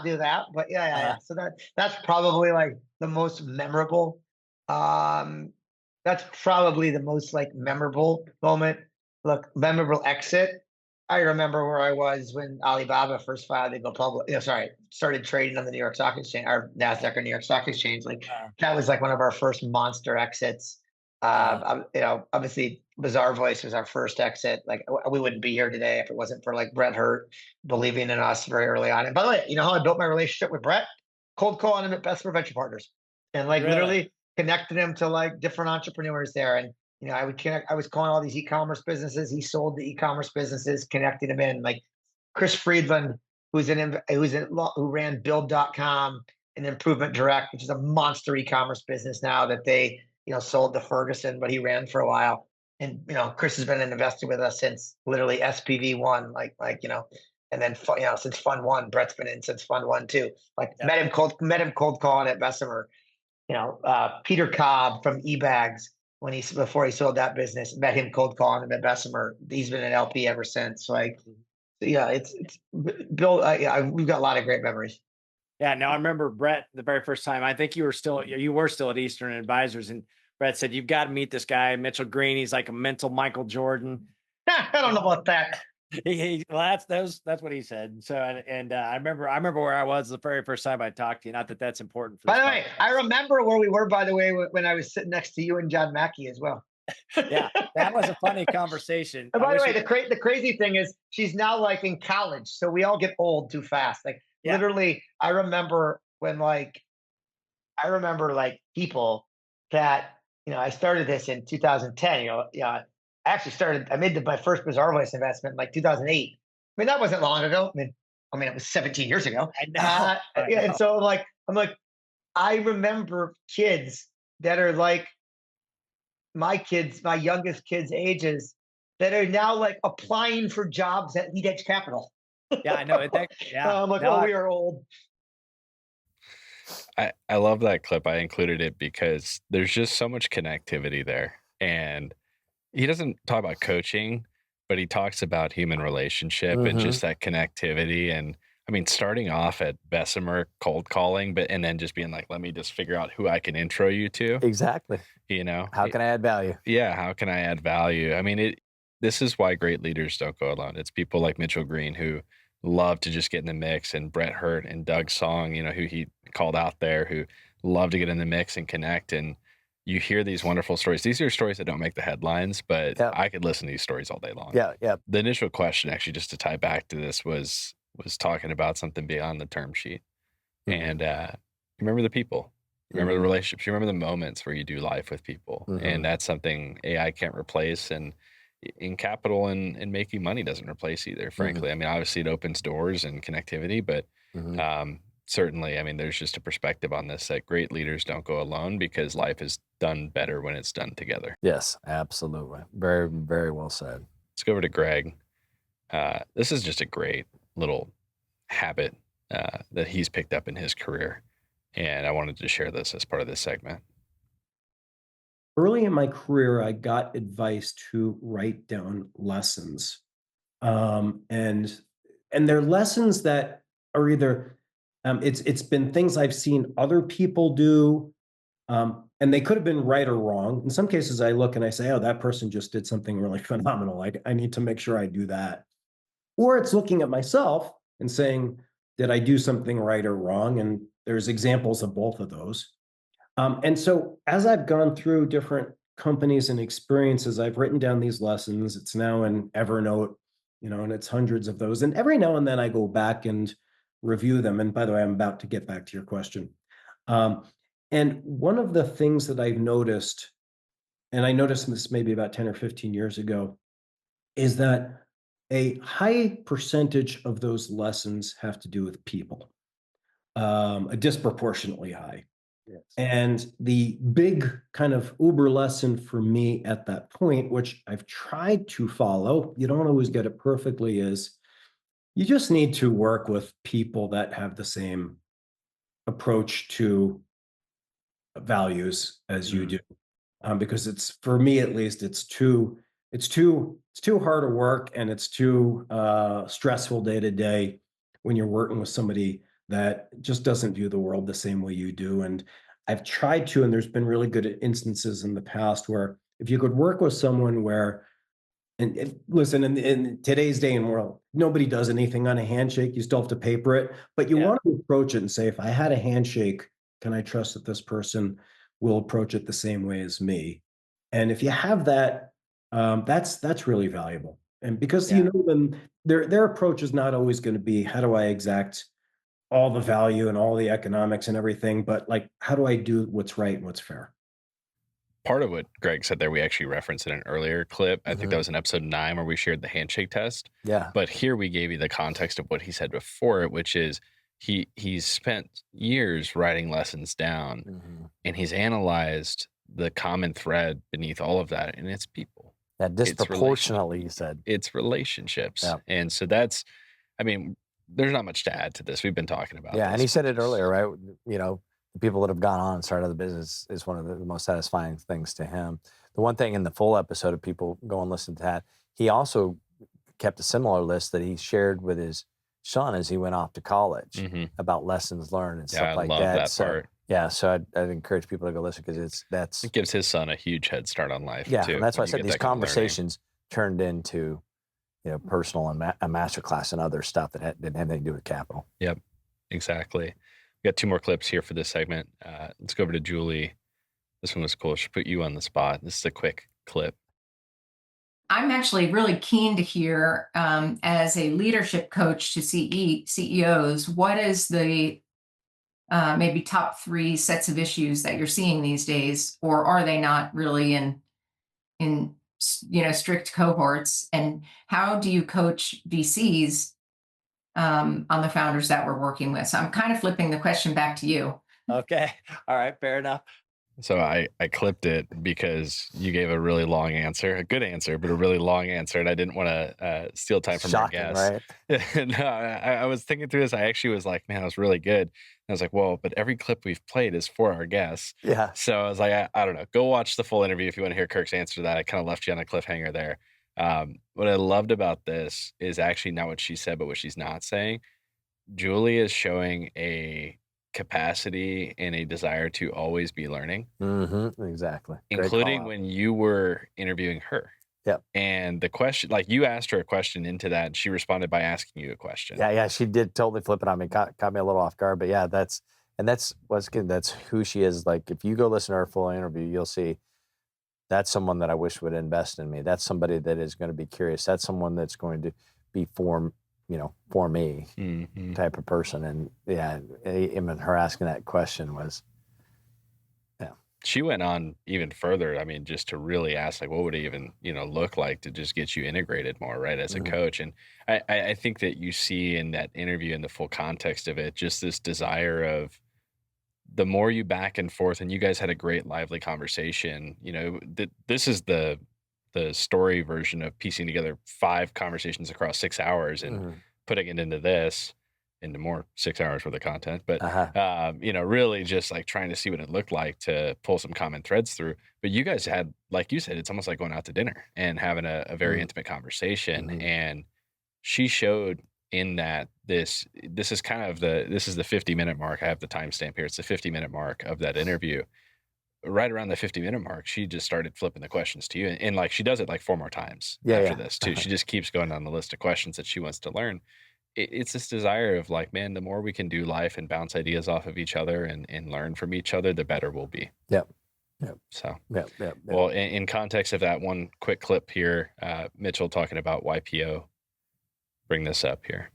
[SPEAKER 3] do that, but yeah. So that's probably like the most memorable. That's probably the most like memorable moment. Look, memorable exit. I remember where I was when Alibaba first filed to go public. Started trading on the New York Stock Exchange, or NASDAQ or New York Stock Exchange. Like that was like one of our first monster exits. Obviously, Bizarre Voice was our first exit. Like we wouldn't be here today if it wasn't for like Brett Hurt believing in us very early on. And by the way, you know how I built my relationship with Brett? Cold call on him at Best for Venture Partners, and like literally connected him to like different entrepreneurs there. And you know, I was calling all these e-commerce businesses. He sold the e-commerce businesses, connecting them in. Like Chris Friedland, who ran Build.com and Improvement Direct, which is a monster e-commerce business now that they sold to Ferguson, but he ran for a while. And Chris has been an investor with us since literally SPV 1, and then since Fund 1. Brett's been in since Fund 1 too. Met him cold calling at Bessemer. Peter Cobb from eBags, before he sold that business, met him cold calling him at Bessemer. He's been an LP ever since. It's Bill. We've got a lot of great memories.
[SPEAKER 4] Yeah, no, I remember Brett the very first time. I think you were still at Eastern Advisors, and Brett said, "You've got to meet this guy, Mitchell Green. He's like a mental Michael Jordan."
[SPEAKER 3] I don't know about that.
[SPEAKER 4] That's what he said. So, and I remember where I was the very first time I talked to you. Not that that's important.
[SPEAKER 3] By the way, I remember where we were. By the way, when I was sitting next to you and John Mackey as well.
[SPEAKER 4] Yeah, that was a funny conversation.
[SPEAKER 3] And by the way, the crazy thing is she's now like in college, so we all get old too fast. Literally, I remember people that I started this in 2010. I made my first Bizarre Voice investment in 2008. I mean, that wasn't long ago. I mean, it was 17 years ago.
[SPEAKER 4] I know.
[SPEAKER 3] And so I'm like, I remember kids that are like my kids, my youngest kids' ages, that are now like applying for jobs at Lead Edge Capital.
[SPEAKER 4] Yeah, I know. Yeah.
[SPEAKER 3] I'm like,
[SPEAKER 4] No,
[SPEAKER 3] oh, we are old.
[SPEAKER 2] I love that clip. I included it because there's just so much connectivity there. And he doesn't talk about coaching, but he talks about human relationship and just that connectivity. And I mean, starting off at Bessemer cold calling, and then just being like, let me just figure out who I can intro you to.
[SPEAKER 1] Exactly.
[SPEAKER 2] How
[SPEAKER 1] can I add value?
[SPEAKER 2] Yeah, how can I add value? I mean, this is why great leaders don't go alone. It's people like Mitchell Green who love to just get in the mix, and Brett Hurt and Doug Song, who he called out there, who love to get in the mix and connect. And you hear these wonderful stories. These are stories that don't make the headlines, but I could listen to these stories all day long.
[SPEAKER 1] Yeah. The
[SPEAKER 2] initial question, actually, just to tie back to this, was talking about something beyond the term sheet. And remember the people. Remember the relationships. You remember the moments where you do life with people. And that's something AI can't replace. And in capital and making money doesn't replace either, frankly. I mean, obviously it opens doors and connectivity, but certainly, I mean, there's just a perspective on this that great leaders don't go alone, because life is done better when it's done together.
[SPEAKER 1] Yes, absolutely. Very, very well said.
[SPEAKER 2] Let's go over to Greg. This is just a great little habit that he's picked up in his career. And I wanted to share this as part of this segment.
[SPEAKER 6] Early in my career, I got advice to write down lessons. And they're lessons that are either, it's been things I've seen other people do, and they could have been right or wrong. In some cases, I look and I say, oh, that person just did something really phenomenal. I need to make sure I do that. Or it's looking at myself and saying, did I do something right or wrong? And there's examples of both of those. And so as I've gone through different companies and experiences, I've written down these lessons. It's now in Evernote, and it's hundreds of those. And every now and then I go back and review them. And by the way, I'm about to get back to your question. And one of the things that I've noticed, and I noticed this maybe about 10 or 15 years ago, is that a high percentage of those lessons have to do with people, a disproportionately high. Yes. And the big kind of uber lesson for me at that point, which I've tried to follow, you don't always get it perfectly, is you just need to work with people that have the same approach to values as you do. Because it's, for me at least, it's too hard to work, and it's too stressful day to day when you're working with somebody that just doesn't view the world the same way you do. And I've tried to, and there's been really good instances in the past where if you could work with someone where, and listen, in today's day and world, nobody does anything on a handshake. You still have to paper it, but you want to approach it and say, if I had a handshake, can I trust that this person will approach it the same way as me? And if you have that, that's really valuable. And because them, their approach is not always going to be, how do I exact all the value and all the economics and everything, but like, how do I do what's right and what's fair?
[SPEAKER 2] Part of what Greg said there, we actually referenced in an earlier clip. I think that was in episode 9 where we shared the handshake test.
[SPEAKER 1] Yeah.
[SPEAKER 2] But here we gave you the context of what he said before it, which is he's spent years writing lessons down, and he's analyzed the common thread beneath all of that, and it's people.
[SPEAKER 1] That disproportionately, you said.
[SPEAKER 2] It's relationships.
[SPEAKER 1] Yeah.
[SPEAKER 2] And so that's, I mean, there's not much to add to this. We've been talking about this.
[SPEAKER 1] And he said it earlier, right? The people that have gone on and started the business is one of the most satisfying things to him. The one thing in the full episode, of people go and listen to that, he also kept a similar list that he shared with his son as he went off to college about lessons learned and stuff like that.
[SPEAKER 2] I love that part.
[SPEAKER 1] Yeah, so I'd encourage people to go listen, because
[SPEAKER 2] it gives his son a huge head start on life.
[SPEAKER 1] Yeah,
[SPEAKER 2] too,
[SPEAKER 1] and that's why I said these conversations turned into personal and a master class and other stuff that didn't have anything to do with capital.
[SPEAKER 2] Yep, exactly. We got 2 more clips here for this segment. Let's go over to Julie. This one was cool. She put you on the spot. This is a quick clip.
[SPEAKER 5] I'm actually really keen to hear, as a leadership coach to CEOs, what is the maybe top 3 sets of issues that you're seeing these days, or are they not really in strict cohorts? And how do you coach VCs on the founders that we're working with? So I'm kind of flipping the question back to you.
[SPEAKER 4] Okay. All right. Fair enough.
[SPEAKER 2] So I clipped it because you gave a really long answer, a good answer, but a really long answer, and I didn't want to steal time from our
[SPEAKER 1] Shocking,
[SPEAKER 2] guests.
[SPEAKER 1] right?
[SPEAKER 2] No, I was thinking through this. I actually was like, man, that was really good. And I was like, well, but every clip we've played is for our guests.
[SPEAKER 1] Yeah.
[SPEAKER 2] So I was like, I don't know. Go watch the full interview if you want to hear Kirk's answer to that. I kind of left you on a cliffhanger there. What I loved about this is actually not what she said, but what she's not saying. Julie is showing a capacity and a desire to always be learning,
[SPEAKER 1] Exactly. Great
[SPEAKER 2] including
[SPEAKER 1] call-out.
[SPEAKER 2] when you were interviewing her.
[SPEAKER 1] Yep.
[SPEAKER 2] And the question, like you asked her a question into that, and she responded by asking you a question.
[SPEAKER 1] Yeah, she did totally flip it on me. Caught me a little off guard, but yeah, that's once again, that's who she is. Like, if you go listen to her full interview, you'll see that's someone that I wish would invest in me. That's somebody that is going to be curious. That's someone that's going to be for me type of person. And yeah, even her asking that question was,
[SPEAKER 2] she went on even further. I mean, just to really ask, like, what would it even, look like to just get you integrated more, right, as a coach? And I think that you see in that interview, in the full context of it, just this desire of the more you back and forth, and you guys had a great lively conversation. This is the story version of piecing together 5 conversations across 6 hours and putting it into more 6 hours worth of content, but really just like trying to see what it looked like to pull some common threads through. But you guys had, like you said, it's almost like going out to dinner and having a very intimate conversation. And she showed in that this is kind of the 50-minute mark. I have the timestamp here. It's the 50-minute mark of that interview. Right around the 50-minute mark, she just started flipping the questions to you, and like she does it like 4 more times after this too. She just keeps going on the list of questions that she wants to learn. It's this desire of like, man, the more we can do life and bounce ideas off of each other and learn from each other, the better we'll be.
[SPEAKER 1] Yep.
[SPEAKER 2] So,
[SPEAKER 1] Yep.
[SPEAKER 2] Well, in context of that one quick clip here, Mitchell talking about YPO, bring this up here.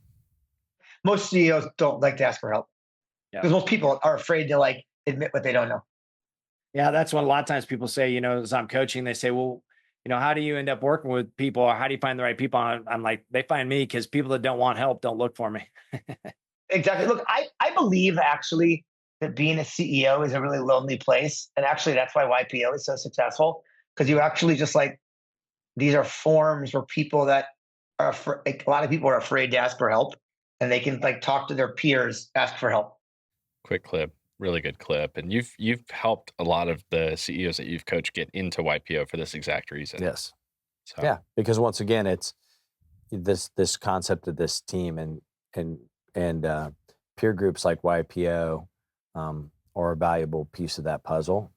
[SPEAKER 3] Most CEOs don't like to ask for help because most people are afraid to like admit what they don't know.
[SPEAKER 4] Yeah, that's what a lot of times people say, as I'm coaching, they say, well, how do you end up working with people, or how do you find the right people? I'm like, they find me, because people that don't want help don't look for me.
[SPEAKER 3] Exactly. Look, I believe actually that being a CEO is a really lonely place. And actually that's why YPO is so successful, because you actually just like, these are forums where people that are, a lot of people are afraid to ask for help, and they can like talk to their peers, ask for help.
[SPEAKER 2] Quick clip. Really good clip. And you've helped a lot of the CEOs that you've coached get into YPO for this exact reason.
[SPEAKER 1] Yes.
[SPEAKER 2] So.
[SPEAKER 1] Yeah, because once again, it's this concept of this team and peer groups like YPO are a valuable piece of that puzzle.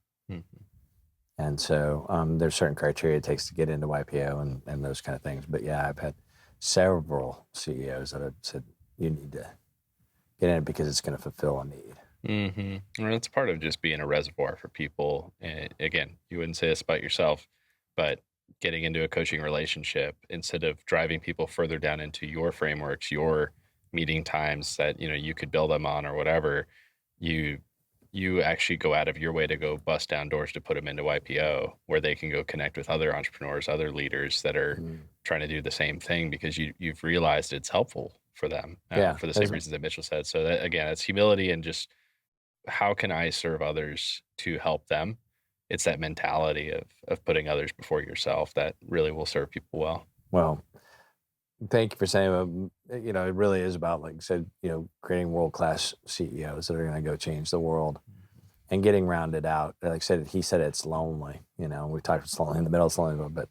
[SPEAKER 1] And so there's certain criteria it takes to get into YPO and those kind of things. But yeah, I've had several CEOs that have said you need to get in it because it's going to fulfill a need.
[SPEAKER 2] Well, it's part of just being a reservoir for people. And again, you wouldn't say this about yourself, but getting into a coaching relationship, instead of driving people further down into your frameworks, your meeting times that you could build them on or whatever, you actually go out of your way to go bust down doors to put them into YPO, where they can go connect with other entrepreneurs, other leaders that are trying to do the same thing, because you've realized it's helpful for them for the same reasons that Mitchell said. So that, again, it's humility and just, how can I serve others to help them? It's that mentality of putting others before yourself that really will serve people well.
[SPEAKER 1] Well, thank you for saying, it really is about, like I said, creating world-class CEOs that are going to go change the world and getting rounded out. Like I said, he said it's lonely, we talked it's lonely in the middle, it's lonely, but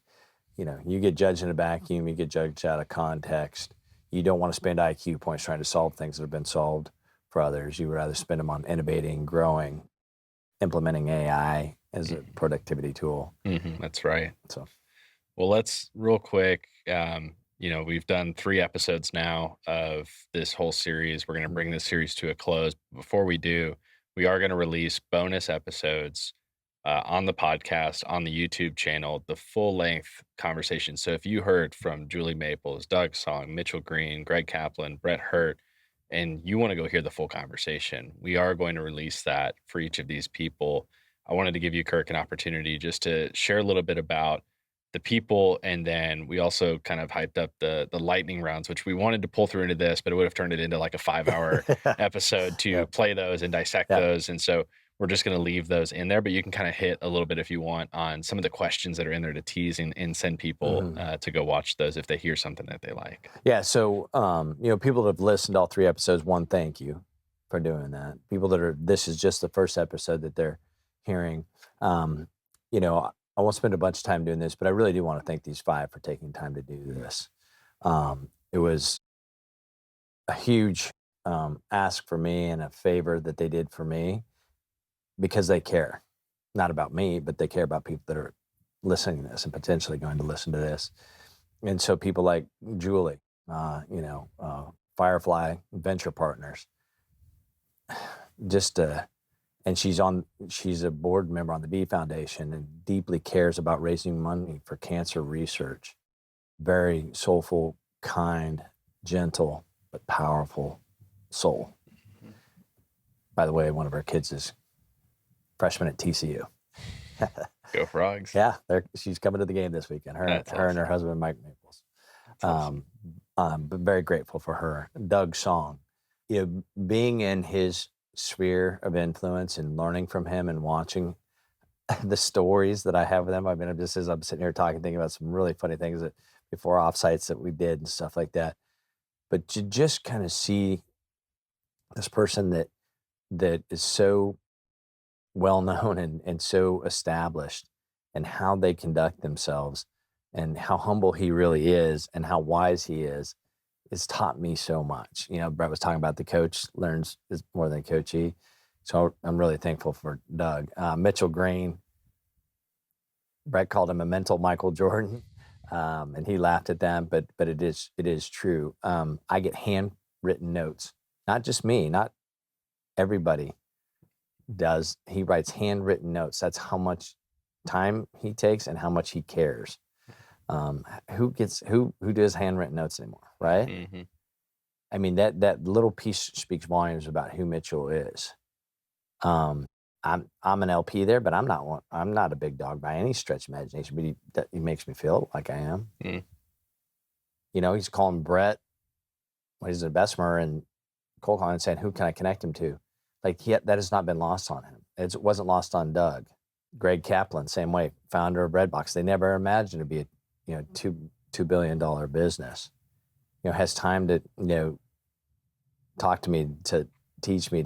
[SPEAKER 1] you get judged in a vacuum, you get judged out of context. You don't want to spend IQ points trying to solve things that have been solved for others. You would rather spend them on innovating, growing, implementing AI as a productivity tool.
[SPEAKER 2] That's right.
[SPEAKER 1] So,
[SPEAKER 2] well, let's real quick. We've done 3 episodes now of this whole series. We're going to bring this series to a close. Before we do, we are going to release bonus episodes on the podcast, on the YouTube channel, the full length conversation. So if you heard from Julie Maples, Doug Song, Mitchell Green, Greg Kaplan, Brett Hurt, and you want to go hear the full conversation, we are going to release that for each of these people. I wanted to give you, Kirk, an opportunity just to share a little bit about the people, and then we also kind of hyped up the lightning rounds, which we wanted to pull through into this, but it would have turned it into like a 5-hour episode to play those and dissect those. And so we're just going to leave those in there, but you can kind of hit a little bit if you want on some of the questions that are in there to tease and send people to go watch those if they hear something that they like.
[SPEAKER 1] Yeah. So, people that have listened to all 3 episodes, one, thank you for doing that. People that this is just the first episode that they're hearing. I won't spend a bunch of time doing this, but I really do want to thank these 5 for taking time to do this. It was a huge ask for me and a favor that they did for me because they care, not about me, but they care about people that are listening to this and potentially going to listen to this. And so people like Julie, Firefly Venture Partners, and she's a board member on the Bee Foundation and deeply cares about raising money for cancer research. Very soulful, kind, gentle, but powerful soul. By the way, one of our kids is freshman at TCU.
[SPEAKER 2] Go Frogs.
[SPEAKER 1] Yeah, she's coming to the game this weekend. Her and her husband, Mike Maples.
[SPEAKER 2] Awesome.
[SPEAKER 1] But very grateful for her. Doug Song, being in his sphere of influence and learning from him and watching the stories that I have with him. I mean, I'm sitting here thinking about some really funny things that before offsites that we did and stuff like that. But to just kind of see this person that is so well known and so established, and how they conduct themselves, and how humble he really is, and how wise he is taught me so much. Brett was talking about the coach learns is more than a coachee. So I'm really thankful for Doug. Mitchell Green, Brett called him a mental Michael Jordan, and he laughed at them, but it is true. I get handwritten notes, not just me, not everybody does. He writes handwritten notes. That's how much time he takes and how much he cares. Who does handwritten notes anymore, right?
[SPEAKER 2] Mm-hmm.
[SPEAKER 1] I mean, that little piece speaks volumes about who Mitchell is. I'm an LP there, but I'm not a big dog by any stretch of imagination, but he makes me feel like I am. He's calling Brett when he's at Bessemer and cold calling and saying, who can I connect him to? That has not been lost on him. It wasn't lost on Doug. Greg Kaplan, same way, founder of Redbox. They never imagined it'd be a $2 billion business. Has time to talk to me, to teach me,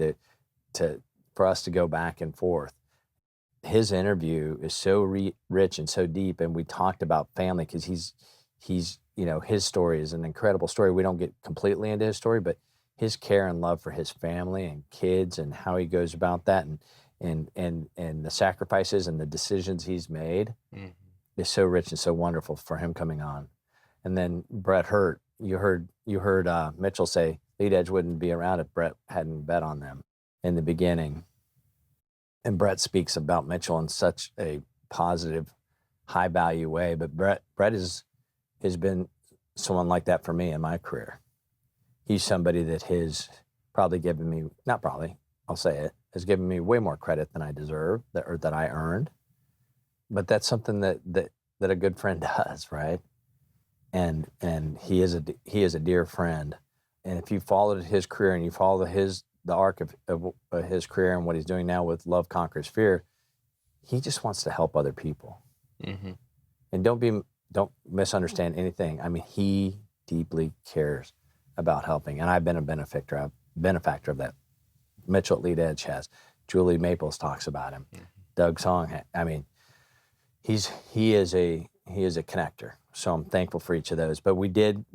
[SPEAKER 1] to for us to go back and forth. His interview is so rich and so deep, and we talked about family because he's his story is an incredible story. We don't get completely into his story, but his care and love for his family and kids and how he goes about that and the sacrifices and the decisions he's made is so rich and so wonderful for him coming on. And then Brett Hurt, you heard Mitchell say Lead Edge wouldn't be around if Brett hadn't bet on them in the beginning. And Brett speaks about Mitchell in such a positive, high value way. But Brett has been someone like that for me in my career. He's somebody that has probably given me, not probably, I'll say it, has given me way more credit than I deserve or that I earned. But that's something that a good friend does, right? And he is a dear friend. And if you followed his career and you follow the arc of his career and what he's doing now with Love Conquers Fear, he just wants to help other people.
[SPEAKER 2] Mm-hmm.
[SPEAKER 1] And don't misunderstand anything. I mean, he deeply cares about helping, and I've been a benefactor of that. Mitchell at Lead Edge has. Julie Maples talks about him. Mm-hmm. Doug Song. I mean, he is a connector. So I'm thankful for each of those. But we did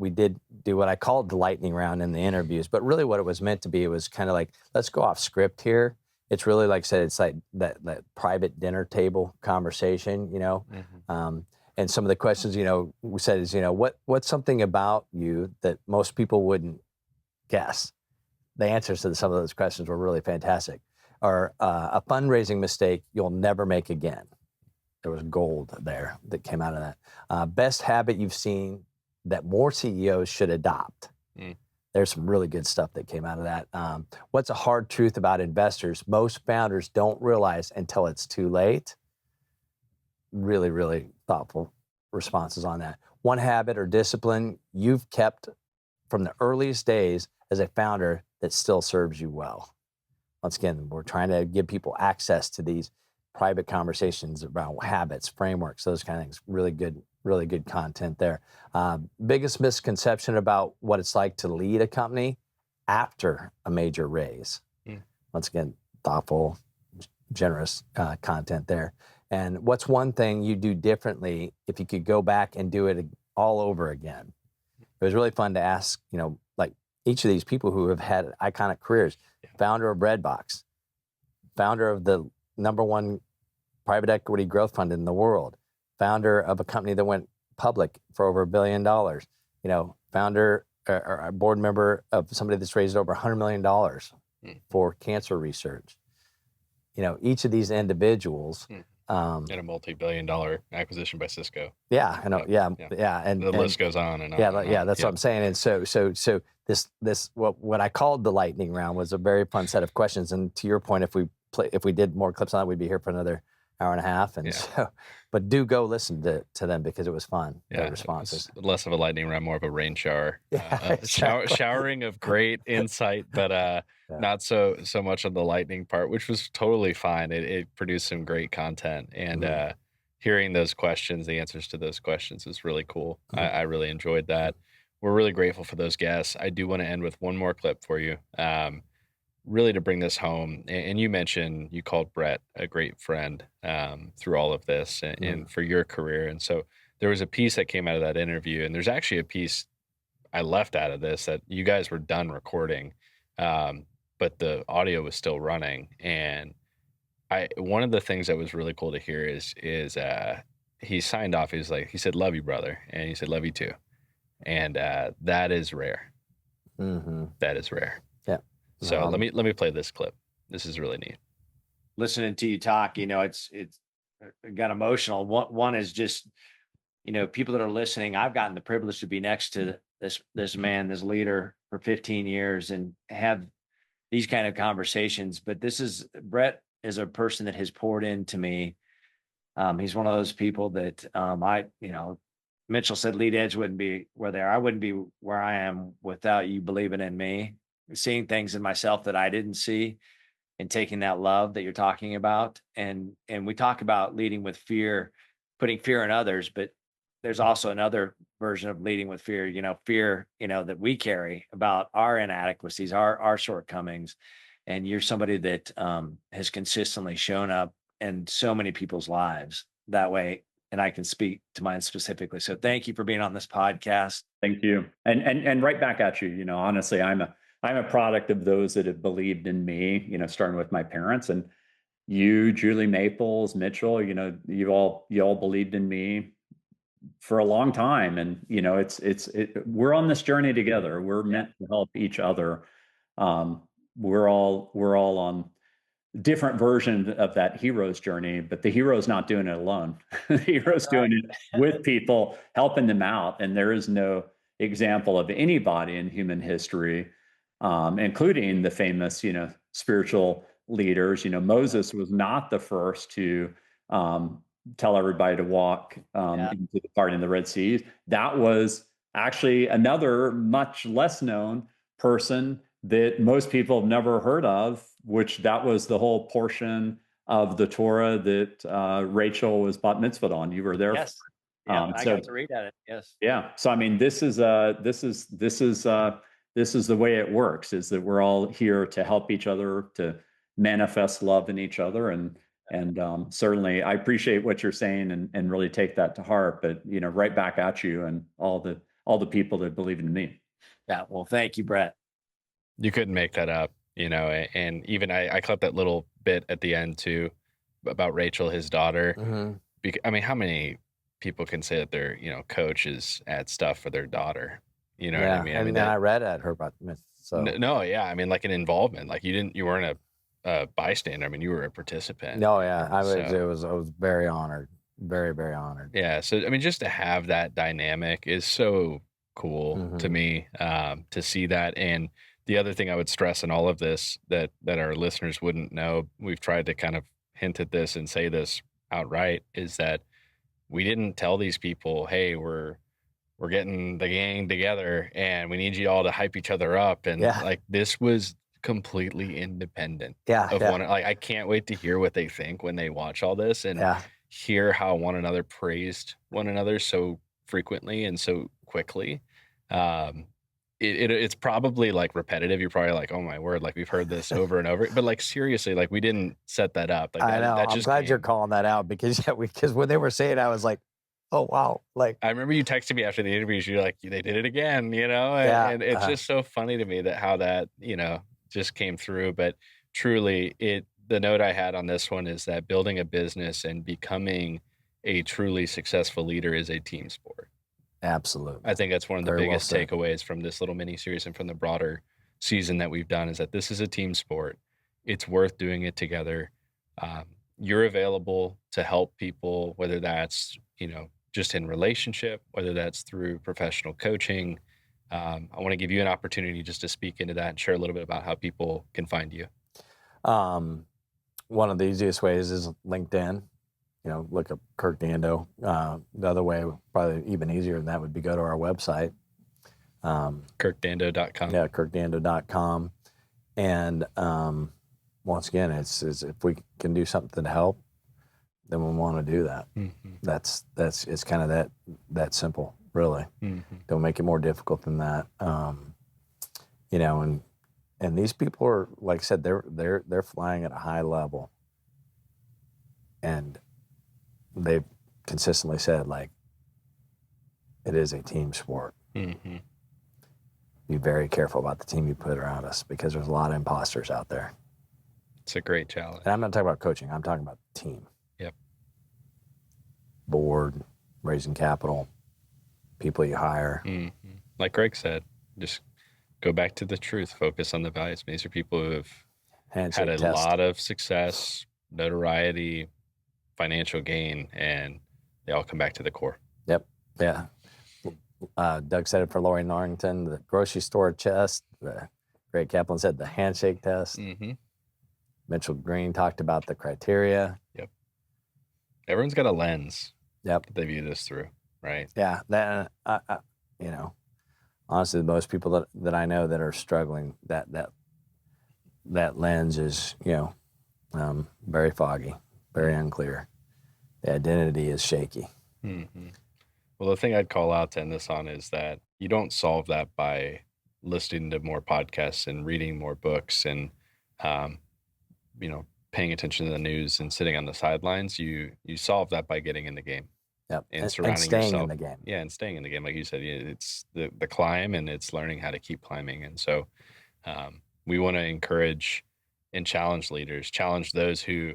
[SPEAKER 1] do what I called the lightning round in the interviews. But really, what it was meant to be, it was kind of like, let's go off script here. It's really, like I said, it's like that private dinner table conversation, Mm-hmm. And some of the questions, we said is, what's something about you that most people wouldn't guess? The answers to some of those questions were really fantastic. Or a fundraising mistake you'll never make again. There was gold there that came out of that. Best habit you've seen that more CEOs should adopt. There's some really good stuff that came out of that. What's a hard truth about investors most founders don't realize until it's too late? Really, really thoughtful responses on that. One habit or discipline you've kept from the earliest days as a founder that still serves you well. Once again, we're trying to give people access to these private conversations about habits, frameworks, those kind of things. Really good content there. Biggest misconception about what it's like to lead a company after a major raise. Once again, thoughtful, generous content there. And what's one thing you do differently if you could go back and do it all over again? It was really fun to ask, like each of these people who have had iconic careers. Founder of Redbox, founder of the #1 private equity growth fund in the world, founder of a company that went public for over $1 billion, founder or a board member of somebody that's raised over $100 million for cancer research. Each of these individuals.
[SPEAKER 2] And a multi-billion-dollar acquisition by Cisco.
[SPEAKER 1] Yeah, I know. Yeah.
[SPEAKER 2] And the list goes on and on.
[SPEAKER 1] Yeah,
[SPEAKER 2] and on.
[SPEAKER 1] yeah, that's what I'm saying. And so this what I called the lightning round was a very fun set of questions. And to your point, if we did more clips on that, we'd be here for another hour and a half. And so, but do go listen to them because it was fun. The responses.
[SPEAKER 2] Less of a lightning round, more of a rain shower.
[SPEAKER 1] Exactly.
[SPEAKER 2] Showering of great insight, but not so much on the lightning part, which was totally fine. It produced some great content, and hearing those questions, the answers to those questions is really cool. I really enjoyed that. We're really grateful for those guests. I do want to end with one more clip for you. Really to bring this home, and you mentioned you called Brett a great friend through all of this and for your career. And so there was a piece that came out of that interview, and there's actually a piece I left out of this that you guys were done recording, but the audio was still running. And one of the things that was really cool to hear is he signed off. He said, "Love you, brother," and he said, "Love you too," and that is rare. That is rare.
[SPEAKER 1] Yeah.
[SPEAKER 2] So let me play this clip. This is really neat.
[SPEAKER 4] Listening to you talk, it's got emotional. One is just, people that are listening. I've gotten the privilege to be next to this man, this leader for 15 years and have these kind of conversations. But Brett is a person that has poured into me. He's one of those people that Mitchell said lead edge wouldn't be where they are. I wouldn't be where I am without you believing in me, seeing things in myself that I didn't see, and taking that love that you're talking about. And we talk about leading with fear, putting fear in others, but there's also another version of leading with fear, fear, that we carry about our inadequacies, our shortcomings. And you're somebody that has consistently shown up in so many people's lives that way. And I can speak to mine specifically. So thank you for being on this podcast.
[SPEAKER 7] Thank you. And right back at you, honestly, I'm a product of those that have believed in me, starting with my parents, and you, Julie Maples, Mitchell, you all believed in me for a long time. And, we're on this journey together. We're meant to help each other. We're all on different version of that hero's journey, but the hero's not doing it alone. The hero's doing it with people, helping them out. And there is no example of anybody in human history, including the famous, spiritual leaders. Moses was not the first to tell everybody to walk into the part in the Red Sea. That was actually another much less known person that most people have never heard of, which that was the whole portion of the Torah that Rachel was bat mitzvahed on. You were there.
[SPEAKER 4] Yes. Yeah, I got to read it. Yes.
[SPEAKER 7] Yeah. So I mean, this is the way it works, is that we're all here to help each other, to manifest love in each other. And certainly I appreciate what you're saying and really take that to heart, but right back at you and all the people that believe in me.
[SPEAKER 4] Yeah. Well, thank you, Brett.
[SPEAKER 2] You couldn't make that up, and even I clipped that little bit at the end too about Rachel, his daughter. I mean, how many people can say that their, coach is at stuff for their daughter? You know what I mean?
[SPEAKER 1] I mean, I read at her about this. So
[SPEAKER 2] no, yeah. I mean, like an involvement, like you weren't a bystander. I mean, you were a participant.
[SPEAKER 1] No, yeah. I was very honored. Very, very honored.
[SPEAKER 2] Yeah. So, I mean, just to have that dynamic is so cool to me, to see that. And the other thing I would stress in all of this that our listeners wouldn't know, we've tried to kind of hint at this and say this outright, is that we didn't tell these people, hey, we're getting the gang together and we need you all to hype each other up. And like, this was completely independent of one. Like, I can't wait to hear what they think when they watch all this and hear how one another praised one another so frequently and so quickly. It's probably like repetitive. You're probably like, oh my word, like we've heard this over and over. But like, seriously, like we didn't set that up. Like,
[SPEAKER 1] I know. I'm glad you're calling that out because because when they were saying it, I was like, oh wow. Like,
[SPEAKER 2] I remember you texted me after the interviews, you're like, they did it again, you know? And it's just so funny to me that how that, you know, just came through. But truly, the note I had on this one is that building a business and becoming a truly successful leader is a team sport.
[SPEAKER 1] Absolutely.
[SPEAKER 2] I think that's one of the biggest takeaways from this little mini series and from the broader season that we've done is that this is a team sport. It's worth doing it together. You're available to help people, whether that's, you know, just in relationship, whether that's through professional coaching. I want to give you an opportunity just to speak into that and share a little bit about how people can find you.
[SPEAKER 1] One of the easiest ways is LinkedIn. You know, look up Kirk Dando. The other way, probably even easier than that, would be go to our website.
[SPEAKER 2] KirkDando.com.
[SPEAKER 1] Yeah, KirkDando.com. And once again, it's if we can do something to help, then we want to do that. Mm-hmm. It's kind of that simple, really. Mm-hmm. Don't make it more difficult than that. You know, and these people are, like I said, they're flying at a high level, and they've consistently said, like, it is a team sport. Mm-hmm. Be very careful about the team you put around us because there's a lot of imposters out there.
[SPEAKER 2] It's a great challenge.
[SPEAKER 1] And I'm not talking about coaching. I'm talking about team.
[SPEAKER 2] Yep.
[SPEAKER 1] Board, raising capital, people you hire.
[SPEAKER 2] Mm-hmm. Like Greg said, just go back to the truth. Focus on the values. These are people who have had a lot of success, notoriety, financial gain, and they all come back to the core.
[SPEAKER 1] Yep. Yeah. Doug said it for Lori Norrington, the grocery store test. Greg Kaplan said the handshake test. Mm-hmm. Mitchell Green talked about the criteria.
[SPEAKER 2] Yep. Everyone's got a lens.
[SPEAKER 1] Yep.
[SPEAKER 2] That they view this through, right?
[SPEAKER 1] Yeah. That you know, honestly, most people that I know that are struggling, that lens is, you know, very foggy, very unclear. The identity is shaky.
[SPEAKER 2] Mm-hmm. Well, the thing I'd call out to end this on is that you don't solve that by listening to more podcasts and reading more books and, you know, paying attention to the news and sitting on the sidelines. You solve that by getting in the game.
[SPEAKER 1] Yep.
[SPEAKER 2] And surrounding
[SPEAKER 1] staying
[SPEAKER 2] yourself
[SPEAKER 1] in the game.
[SPEAKER 2] Yeah, and staying in the game, like you said, it's the climb, and it's learning how to keep climbing. And so, we want to encourage and challenge leaders, challenge those who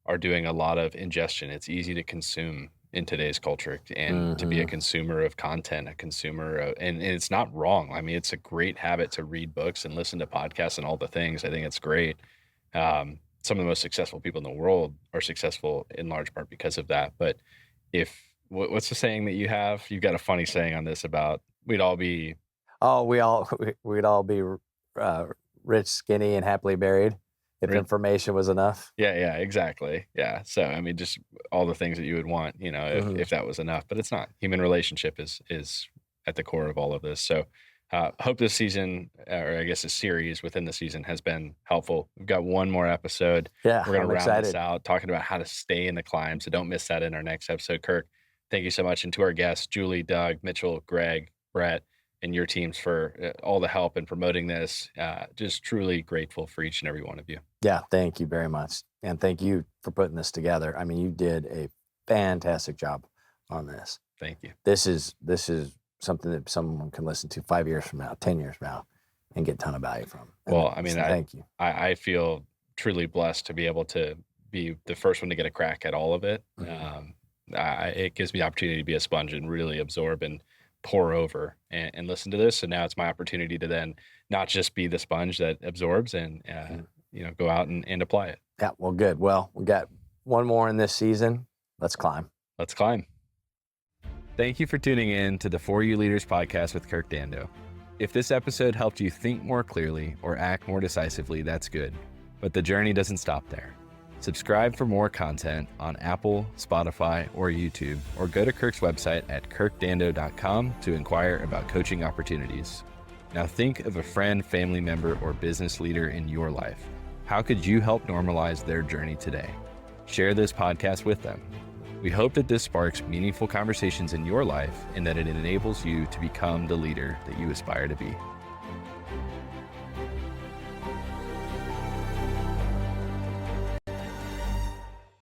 [SPEAKER 2] are doing a lot of ingestion. It's easy to consume in today's culture, and to be a consumer of content, a consumer of, and it's not wrong. I mean, it's a great habit to read books and listen to podcasts and all the things. I think it's great. Some of the most successful people in the world are successful in large part because of that. But what's the saying that you have? You've got a funny saying on this about we'd all be
[SPEAKER 1] rich, skinny, and happily buried if information was enough.
[SPEAKER 2] Yeah, exactly. Yeah. So, I mean, just all the things that you would want, you know, if that was enough, but it's not. Human relationship is at the core of all of this. So, hope this season, or I guess a series within the season, has been helpful. We've got one more episode.
[SPEAKER 1] Yeah,
[SPEAKER 2] we're going to round this out, talking about how to stay in the climb. So don't miss that in our next episode. Kirk, thank you so much. And to our guests, Julie, Doug, Mitchell, Greg, Brett, and your teams for all the help in promoting this. Just truly grateful for each and every one of you.
[SPEAKER 1] Yeah, thank you very much. And thank you for putting this together. I mean, you did a fantastic job on this.
[SPEAKER 2] Thank you.
[SPEAKER 1] This is something that someone can listen to 5 years from now, 10 years from now, and get a ton of value from.
[SPEAKER 2] Well, I mean,
[SPEAKER 1] thank you.
[SPEAKER 2] I feel truly blessed to be able to be the first one to get a crack at all of it. Mm-hmm. It gives me the opportunity to be a sponge and really absorb and pour over and listen to this. And now it's my opportunity to then not just be the sponge that absorbs and, you know, go out and apply it.
[SPEAKER 1] Yeah. Well, good. Well, we got one more in this season. Let's climb.
[SPEAKER 2] Let's climb. Thank you for tuning in to the For You Leaders podcast with Kirk Dando. If this episode helped you think more clearly or act more decisively, that's good. But the journey doesn't stop there. Subscribe for more content on Apple, Spotify, or YouTube, or go to Kirk's website at kirkdando.com to inquire about coaching opportunities. Now think of a friend, family member, or business leader in your life. How could you help normalize their journey today? Share this podcast with them. We hope that this sparks meaningful conversations in your life and that it enables you to become the leader that you aspire to be.